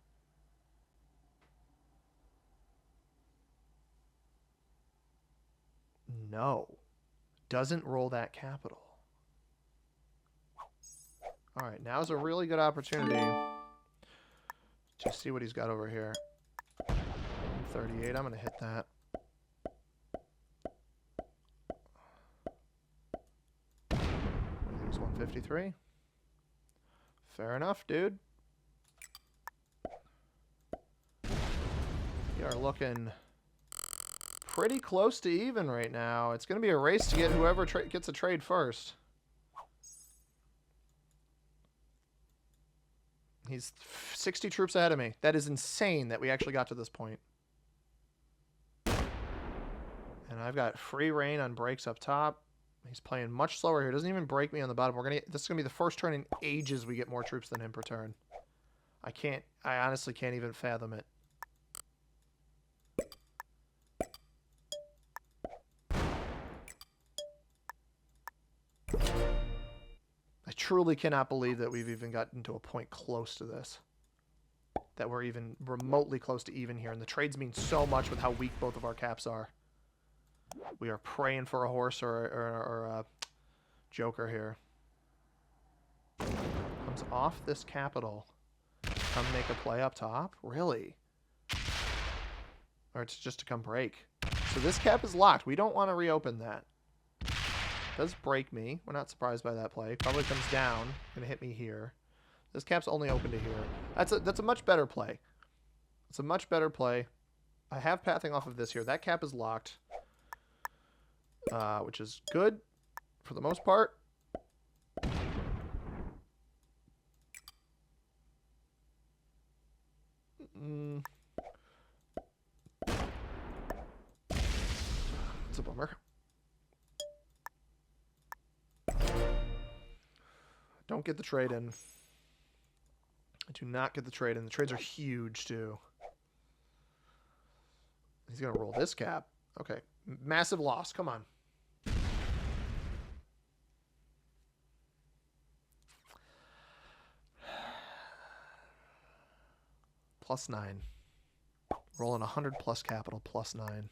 No. Doesn't roll that capital. All right, now's a really good opportunity to see what he's got over here. 38, I'm going to hit that. What do you think is 153? Fair enough, dude. We are looking pretty close to even right now. It's going to be a race to get whoever gets a trade first. He's 60 troops ahead of me. That is insane that we actually got to this point. And I've got free reign on breaks up top. He's playing much slower here. Doesn't even break me on the bottom. This is gonna be the first turn in ages we get more troops than him per turn. I honestly can't even fathom it. I truly cannot believe that we've even gotten to a point close to this. That we're even remotely close to even here. And the trades mean so much with how weak both of our caps are. We are praying for a horse or a joker here. Comes off this capital. Come make a play up top? Really? Or it's just to come break. So this cap is locked. We don't want to reopen that. Does break me. We're not surprised by that play. Probably comes down. Gonna hit me here. This cap's only open to here. That's a much better play. It's a much better play. I have pathing off of this here. That cap is locked. Which is good for the most part. It's a bummer. Don't get the trade in. I do not get the trade in. The trades are huge, too. He's going to roll this cap. Okay. Massive loss. Come on. +9. Rolling 100 plus capital, +9.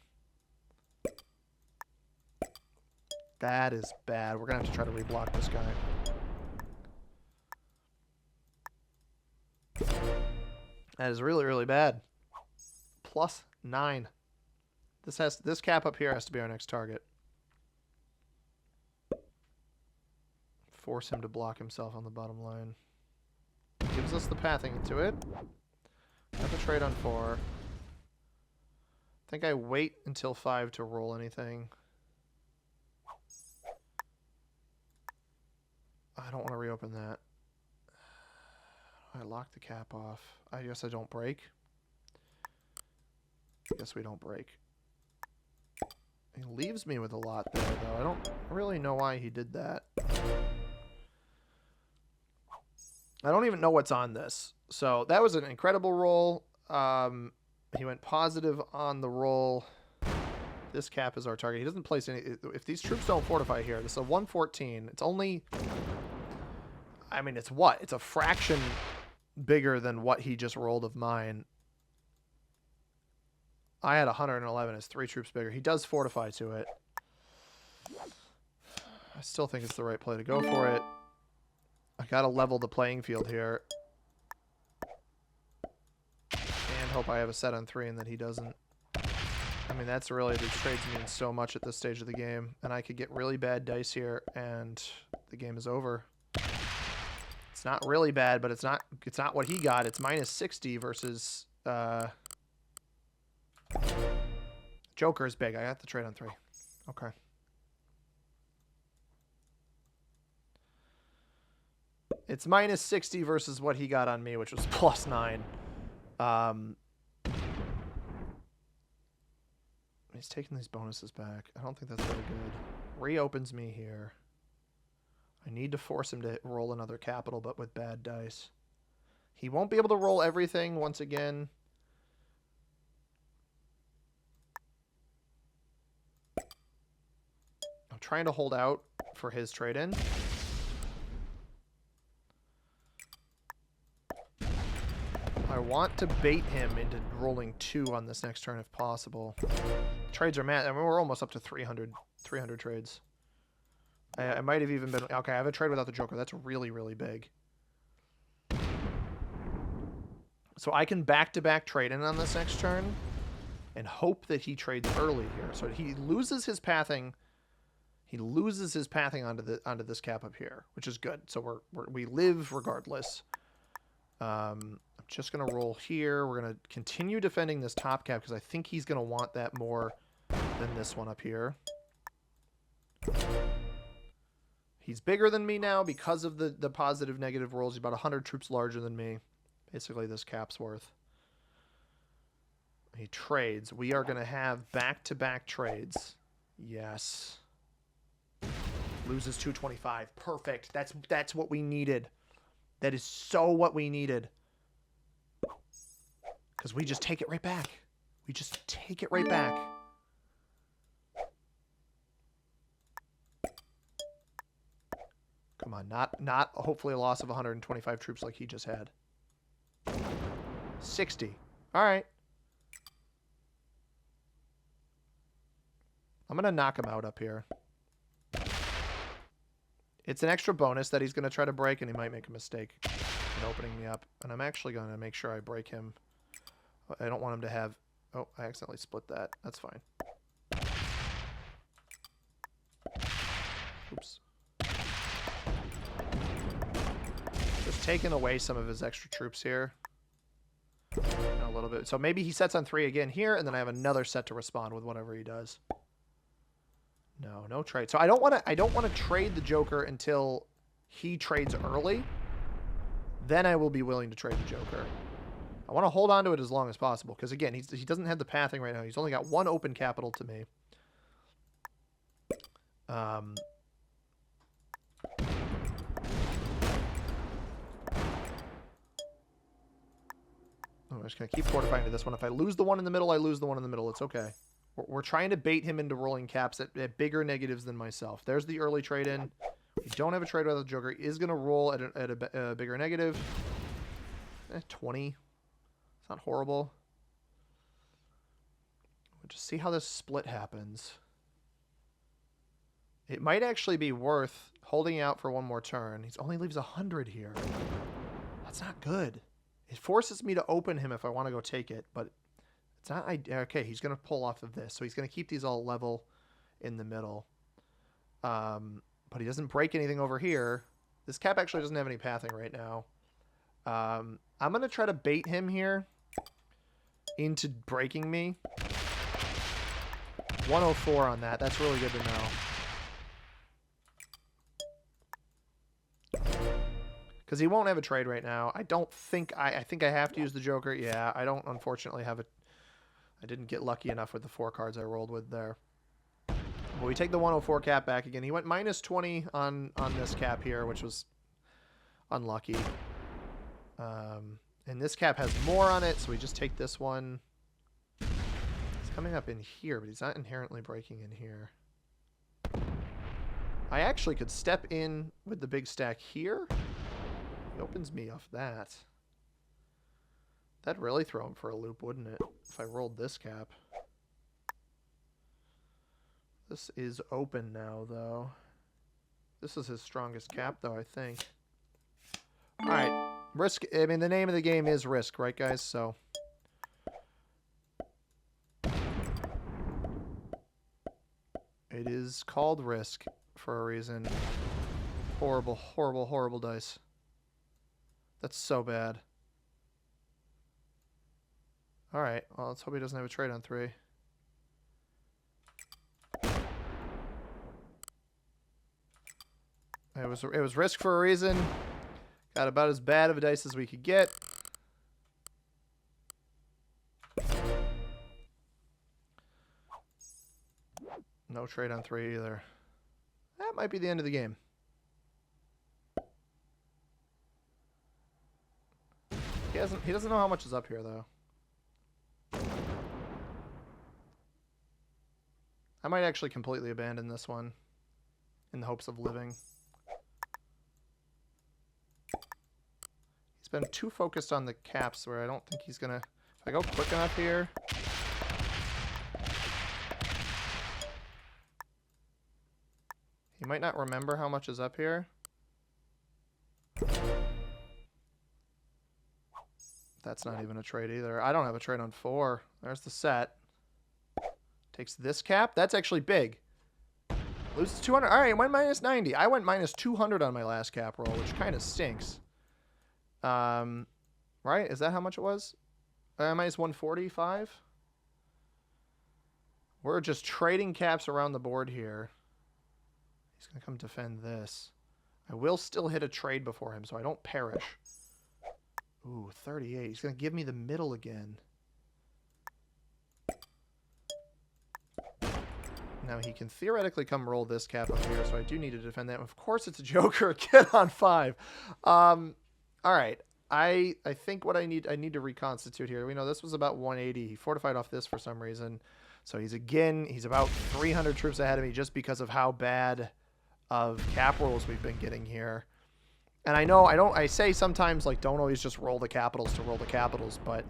That is bad. We're going to have to try to reblock this guy. That is really, really bad. +9. This cap up here has to be our next target. Force him to block himself on the bottom line. Gives us the pathing into it. Got the trade on 4. I think I wait until 5 to roll anything. I don't want to reopen that. I lock the cap off. I guess I don't break. I guess we don't break. He leaves me with a lot there, though. I don't really know why he did that. I don't even know what's on this. So that was an incredible roll. He went positive on the roll. This cap is our target. He doesn't place any... If these troops don't fortify here, this is a 114. It's only... I mean, it's what? It's a fraction bigger than what he just rolled of mine. I had 111. It's 3 troops bigger. He does fortify to it. I still think it's the right play to go for it. I gotta level the playing field here. And hope I have a set on 3 and that he doesn't. I mean, that's really... These trades mean so much at this stage of the game. And I could get really bad dice here and the game is over. It's not really bad, but it's not what he got. It's -60 versus... Joker is big. I got the trade on 3. Okay. It's -60 versus what he got on me, which was +9. He's taking these bonuses back. I don't think that's very good. Reopens me here. I need to force him to roll another capital, but with bad dice. He won't be able to roll everything once again. I'm trying to hold out for his trade-in. I want to bait him into rolling 2 on this next turn if possible. Trades are mad. I mean, we're almost up to 300 trades. I might have even been... Okay, I have a trade without the Joker. That's really, really big. So I can back-to-back trade in on this next turn and hope that he trades early here. So he loses his pathing. He loses his pathing onto this cap up here, which is good. So we live regardless. I'm just going to roll here. We're going to continue defending this top cap because I think he's going to want that more than this one up here. He's bigger than me now because of the positive negative rolls. He's about 100 troops larger than me. Basically, this cap's worth. He trades. We are going to have back-to-back trades. Yes. Loses 225. Perfect. That's what we needed. That is so what we needed. Because we just take it right back. We just take it right back. Come on. Not hopefully a loss of 125 troops like he just had. 60. All right. I'm going to knock him out up here. It's an extra bonus that he's going to try to break, and he might make a mistake in opening me up. And I'm actually going to make sure I break him. I don't want him to have... Oh, I accidentally split that. That's fine. Oops. Just taking away some of his extra troops here. A little bit. So maybe he sets on 3 again here, and then I have another set to respond with whatever he does. No trade. So I don't want to trade the Joker until he trades early. Then I will be willing to trade the Joker. I want to hold on to it as long as possible because again, he doesn't have the pathing right now. He's only got 1 open capital to me. I'm just going to keep fortifying to this one. If I lose the one in the middle, I lose the one in the middle. It's okay. We're trying to bait him into rolling caps at bigger negatives than myself. There's the early trade-in. We don't have a trade without the Joker. He is going to roll at a bigger negative. 20. It's not horrible. We'll just see how this split happens. It might actually be worth holding out for one more turn. He only leaves 100 here. That's not good. It forces me to open him if I want to go take it, but it's not... Okay, he's going to pull off of this. So he's going to keep these all level in the middle. But he doesn't break anything over here. This cap actually doesn't have any pathing right now. I'm going to try to bait him here into breaking me. 104 on that. That's really good to know. Because he won't have a trade right now. I don't think... I think I have to use the Joker. Yeah, I don't unfortunately have a... I didn't get lucky enough with the 4 cards I rolled with there. Well, we take the 104 cap back again. He went minus 20 on this cap here, which was unlucky. And this cap has more on it, so we just take this one. He's coming up in here, but he's not inherently breaking in here. I actually could step in with the big stack here. He opens me off that. That'd really throw him for a loop, wouldn't it? If I rolled this cap. This is open now, though. This is his strongest cap, though, I think. Alright. Risk. I mean, the name of the game is Risk, right, guys? So. It is called Risk for a reason. Horrible, horrible, horrible dice. That's so bad. Alright, well, let's hope he doesn't have a trade on 3. It was Risk for a reason. Got about as bad of a dice as we could get. No trade on 3 either. That might be the end of the game. He doesn't know how much is up here though. I might actually completely abandon this one in the hopes of living. been too focused on the caps where I don't think he's gonna... If I go quick enough here... He might not remember how much is up here. That's not even a trade either. I don't have a trade on 4. There's the set. Takes this cap. That's actually big. Loses 200. All right, went minus 90. I went minus 200 on my last cap roll, which kind of stinks. Right? Is that how much it was? Minus 145? We're just trading caps around the board here. He's going to come defend this. I will still hit a trade before him, so I don't perish. Ooh, 38. He's going to give me the middle again. Now he can theoretically come roll this cap up here, so I do need to defend that. Of course it's a Joker. Get on 5. All right. I think what I need to reconstitute here. We know this was about 180. He fortified off this for some reason. So he's about 300 troops ahead of me just because of how bad of cap rolls we've been getting here. And I know I say sometimes, like, don't always just roll the capitals to roll the capitals, but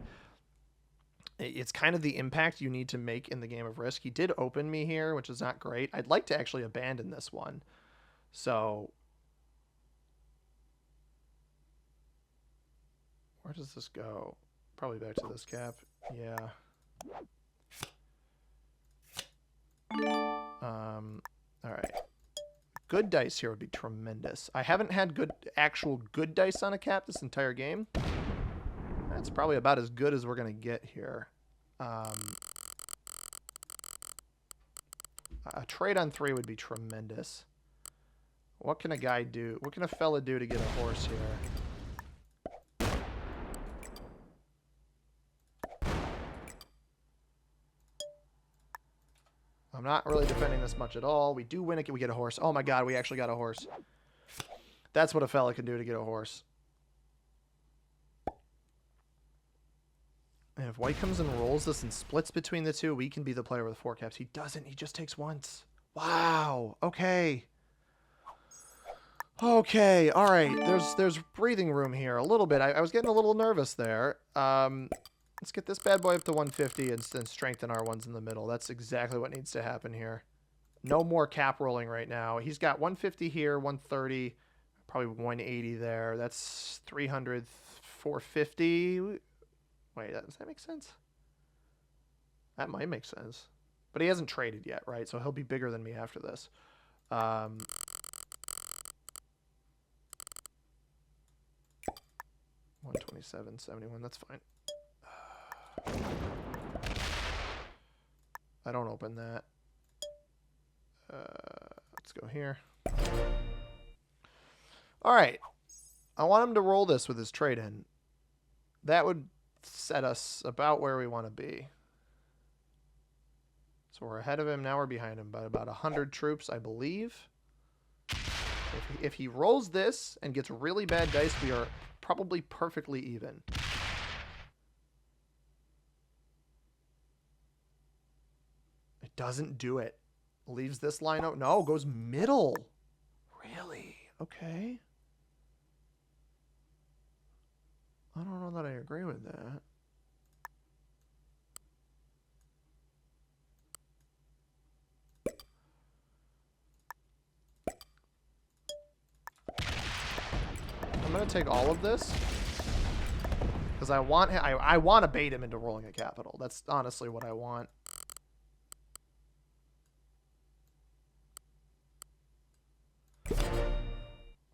it's kind of the impact you need to make in the game of Risk. He did open me here, which is not great. I'd like to actually abandon this one. So where does this go? Probably back to this cap. Yeah. All right. Good dice here would be tremendous. I haven't had actual good dice on a cap this entire game. That's probably about as good as we're going to get here. A trade on 3 would be tremendous. What can a guy do? What can a fella do to get a horse here? I'm not really defending this much at all. We do win it. We get a horse. Oh my god, we actually got a horse. That's what a fella can do to get a horse. And if white comes and rolls this and splits between the two, we can be the player with 4 caps. He doesn't. He just takes once. Wow. Okay. Okay. All right. There's breathing room here a little bit. I was getting a little nervous there. Let's get this bad boy up to 150 and then strengthen our ones in the middle. That's exactly what needs to happen here. No more cap rolling right now. He's got 150 here, 130, probably 180 there. That's 300, 450. Wait, does that make sense? That might make sense. But he hasn't traded yet, right? So he'll be bigger than me after this. 127.71, that's fine. I don't open that. Let's go here. All right. I want him to roll this with his trade in. That would set us about where we want to be. So we're ahead of him. Now we're behind him by about 100 troops, I believe. If he rolls this and gets really bad dice, we are probably perfectly even. It doesn't do it. Leaves this line out. No, goes middle. Really? Okay. I don't know that I agree with that. I'm going to take all of this because I want to bait him into rolling a capital. That's honestly what I want.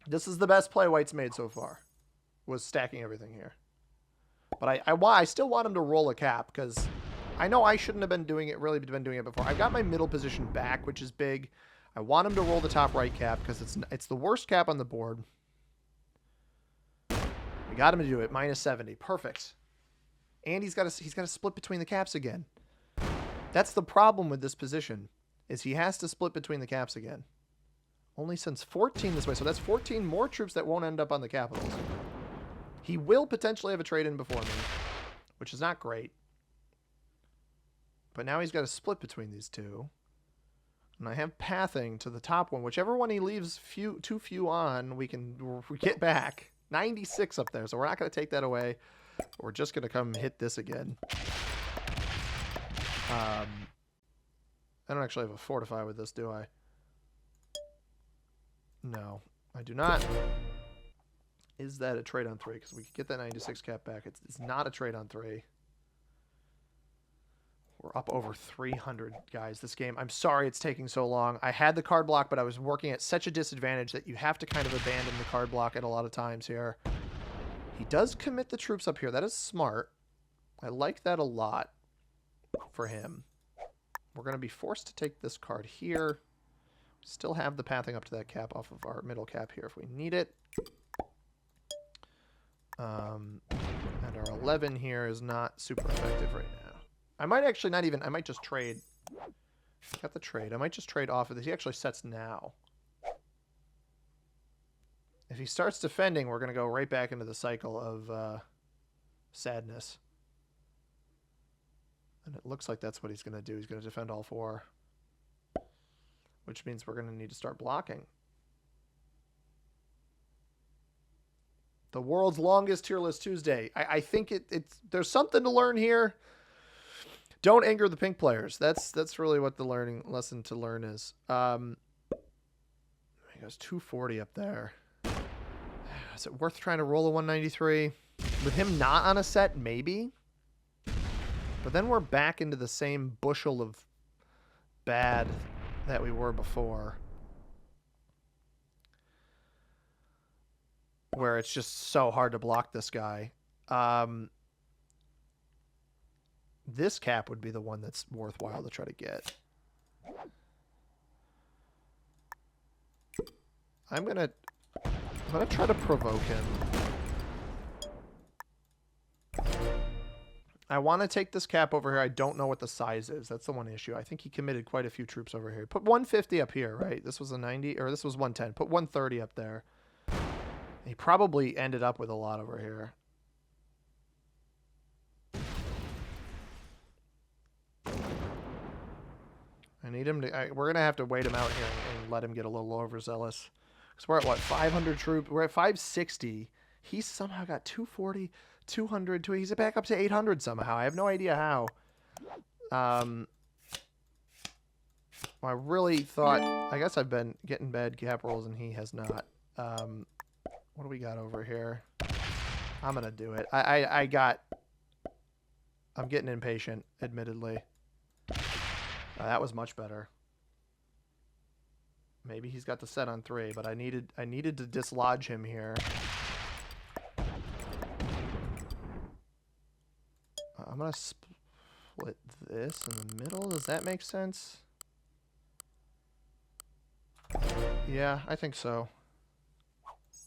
This is the best play White's made so far, was stacking everything here. But I still want him to roll a cap because I know I shouldn't have been doing it, really been doing it before. I've got my middle position back, which is big. I want him to roll the top right cap because it's the worst cap on the board. We got him to do it. Minus 70. Perfect. And he's got to split between the caps again. That's the problem with this position, is he has to split between the caps again. Only sends 14 this way, so that's 14 more troops that won't end up on the capitals. He will potentially have a trade in before me, which is not great. But now he's got to split between these two. And I have pathing to the top one. Whichever one he leaves too few on, we get back. 96 up there, so we're not going to take that away. We're just going to come hit this again. I don't actually have a fortify with this, do I? No, I do not. Is that a trade on 3? Because we could get that 96 cap back. It's not a trade on 3. We're up over 300, guys, this game. I'm sorry it's taking so long. I had the card block, but I was working at such a disadvantage that you have to kind of abandon the card block at a lot of times here. He does commit the troops up here. That is smart. I like that a lot for him. We're going to be forced to take this card here. Still have the pathing up to that cap off of our middle cap here if we need it. And our 11 here is not super effective right now. I might actually not even... I might just trade. Got the trade. I might just trade off of this. He actually sets now. If he starts defending, we're going to go right back into the cycle of sadness. And it looks like that's what he's going to do. He's going to defend all 4. Which means we're going to need to start blocking. The world's longest tier list Tuesday. I think there's something to learn here. Don't anger the pink players. That's really what the lesson to learn is. He goes 240 up there. Is it worth trying to roll a 193? With him not on a set, maybe. But then we're back into the same bushel of bad that we were before. Where it's just so hard to block this guy. This cap would be the one that's worthwhile to try to get. I'm gonna try to provoke him. I want to take this cap over here. I don't know what the size is. That's the one issue. I think he committed quite a few troops over here. Put 150 up here, right? This was a 90, or this was 110. Put 130 up there. He probably ended up with a lot over here. I need him to... we're going to have to wait him out here and let him get a little overzealous. Because we're at, what, 500 troops? We're at 560. He's somehow got 240, 200. He's back up to 800 somehow. I have no idea how. I really thought... I guess I've been getting bad cap rolls and he has not. What do we got over here? I'm going to do it. I'm getting impatient, admittedly. That was much better. Maybe he's got the set on 3, but I needed to dislodge him here. I'm going to split this in the middle. Does that make sense? Yeah, I think so.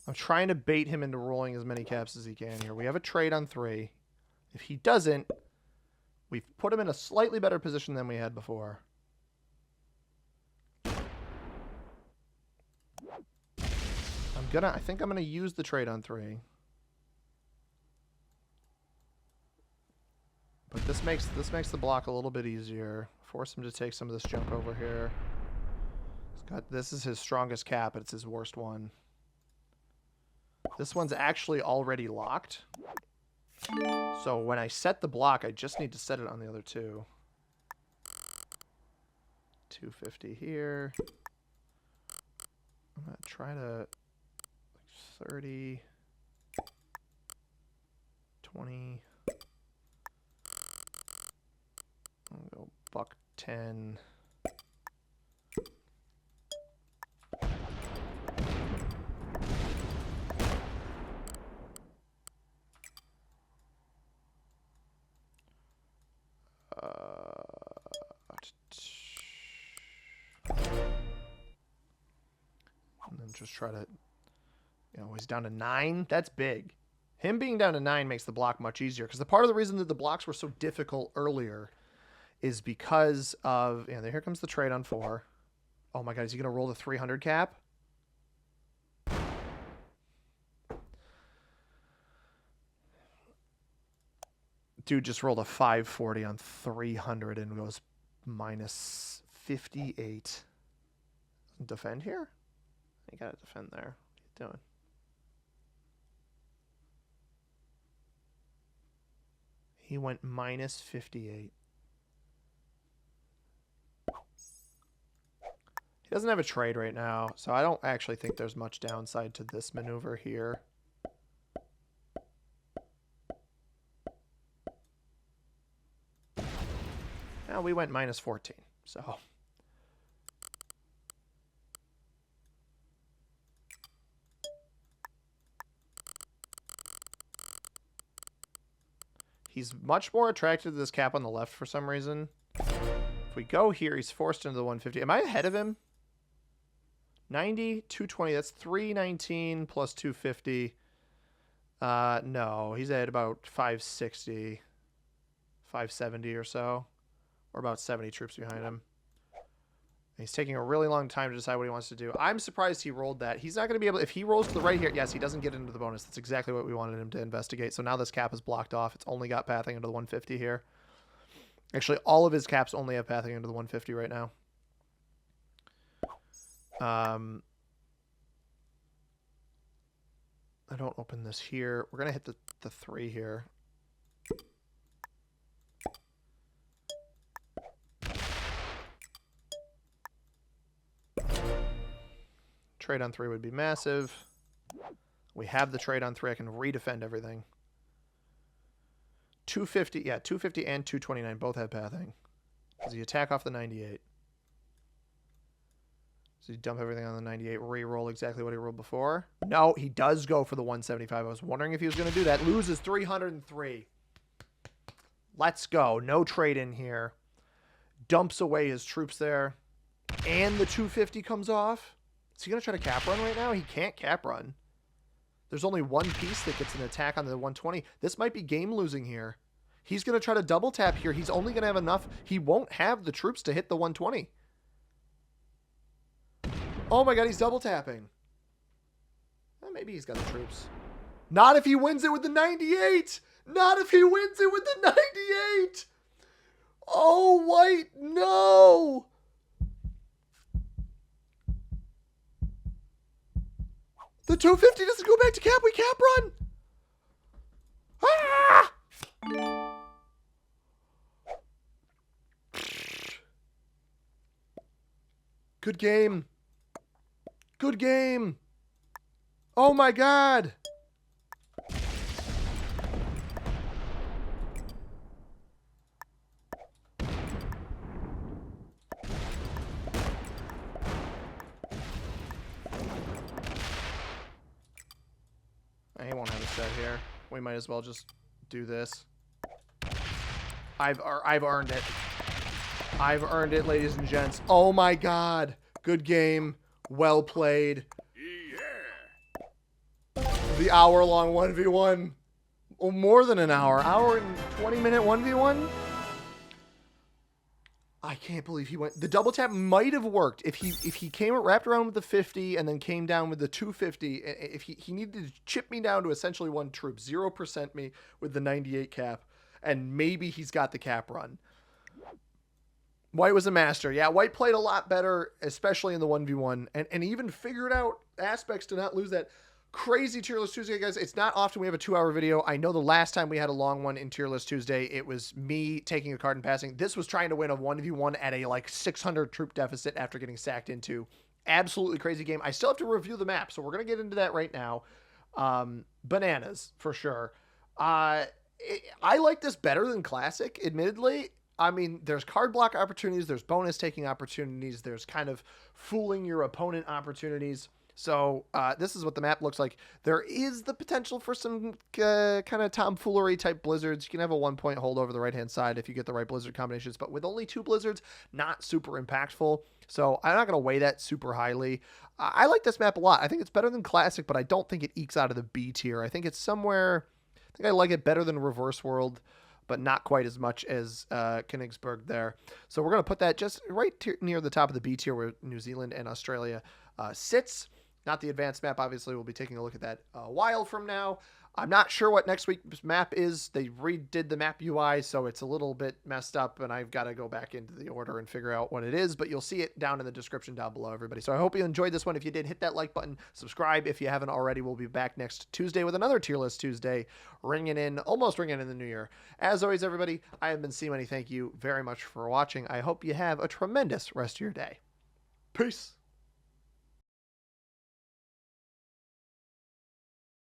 I'm trying to bait him into rolling as many caps as he can here. We have a trade on 3. If he doesn't, we've put him in a slightly better position than we had before. I think I'm gonna use the trade on 3. But this makes the block a little bit easier. Force him to take some of this junk over here. This is his strongest cap, but it's his worst one. This one's actually already locked. So when I set the block, I just need to set it on the other 2. 250 here. I'm going to try to... 30. 20. I'll go buck 10. And then just try to, he's down to 9. That's big. Him being down to 9 makes the block much easier, because the part of the reason that the blocks were so difficult earlier is because of, here comes the trade on 4. Oh my God, is he going to roll the 300 cap? Dude just rolled a 540 on 300 and goes minus 58. Defend here? You gotta defend there. What are you doing? He went minus 58. He doesn't have a trade right now, so I don't actually think there's much downside to this maneuver here. Now we went minus 14, so... He's much more attracted to this cap on the left for some reason. If we go here, he's forced into the 150. Am I ahead of him? 90, 220. That's 319 plus 250. No, he's at about 560, 570 or so. Or about 70 troops behind him. He's taking a really long time to decide what he wants to do. I'm surprised he rolled that. He's not going to be able... If he rolls to the right here... Yes, he doesn't get into the bonus. That's exactly what we wanted him to investigate. So now this cap is blocked off. It's only got pathing into the 150 here. Actually, all of his caps only have pathing into the 150 right now. I don't open this here. We're going to hit the 3 here. Trade on 3 would be massive. We have the trade on 3. I can redefend everything. 250, yeah, 250 and 229 both have pathing. Does he attack off the 98? Does he dump everything on the 98, re-roll exactly what he rolled before? No, he does go for the 175. I was wondering if he was going to do that. Loses 303. Let's go. No trade in here. Dumps away his troops there. And the 250 comes off. Is he going to try to cap run right now? He can't cap run. There's only one piece that gets an attack on the 120. This might be game losing here. He's going to try to double tap here. He's only going to have enough. He won't have the troops to hit the 120. Oh my god, he's double tapping. Well, maybe he's got the troops. Not if he wins it with the 98. Not if he wins it with the 98. Oh, White, no. The 250 doesn't go back to cap. We cap run. Ah! Good game. Good game. Oh my god. He won't have a set here. We might as well just do this. I've earned it. I've earned it, ladies and gents. Oh my god. Good game. Well played. Yeah. The hour-long 1v1. Oh, more than an hour. Hour and 20-minute 1v1? I can't believe he went. The double tap might have worked if he came wrapped around with the 50 and then came down with the 250. If he needed to chip me down to essentially one troop, 0% me with the 98 cap, and maybe he's got the cap run. White was a master. Yeah, White played a lot better, especially in the 1v1, and even figured out aspects to not lose that. Crazy Tier List Tuesday, guys. It's not often we have a 2-hour video. I know the last time we had a long one in Tier List Tuesday, it was me taking a card and passing. This was trying to win a 1v1 at a like 600 troop deficit after getting sacked into. Absolutely crazy game. I still have to review the map, so we're going to get into that right now. Bananas, for sure. I like this better than Classic, admittedly. I mean, there's card block opportunities, there's bonus taking opportunities, there's kind of fooling your opponent opportunities. So this is what the map looks like. There is the potential for some kind of tomfoolery type blizzards. You can have a 1-point hold over the right-hand side if you get the right blizzard combinations, but with only 2 blizzards, not super impactful. So I'm not going to weigh that super highly. I like this map a lot. I think it's better than Classic, but I don't think it ekes out of the B tier. I think it's somewhere... I think I like it better than Reverse World, but not quite as much as Königsberg there. So we're going to put that just right near the top of the B tier where New Zealand and Australia sits. Not the advanced map, obviously. We'll be taking a look at that a while from now. I'm not sure what next week's map is. They redid the map UI, so it's a little bit messed up, and I've got to go back into the order and figure out what it is, but you'll see it down in the description down below, everybody. So I hope you enjoyed this one. If you did, hit that like button, subscribe if you haven't already. We'll be back next Tuesday with another Tier List Tuesday, almost ringing in the new year. As always, everybody, I have been C-Money. Thank you very much for watching. I hope you have a tremendous rest of your day. Peace.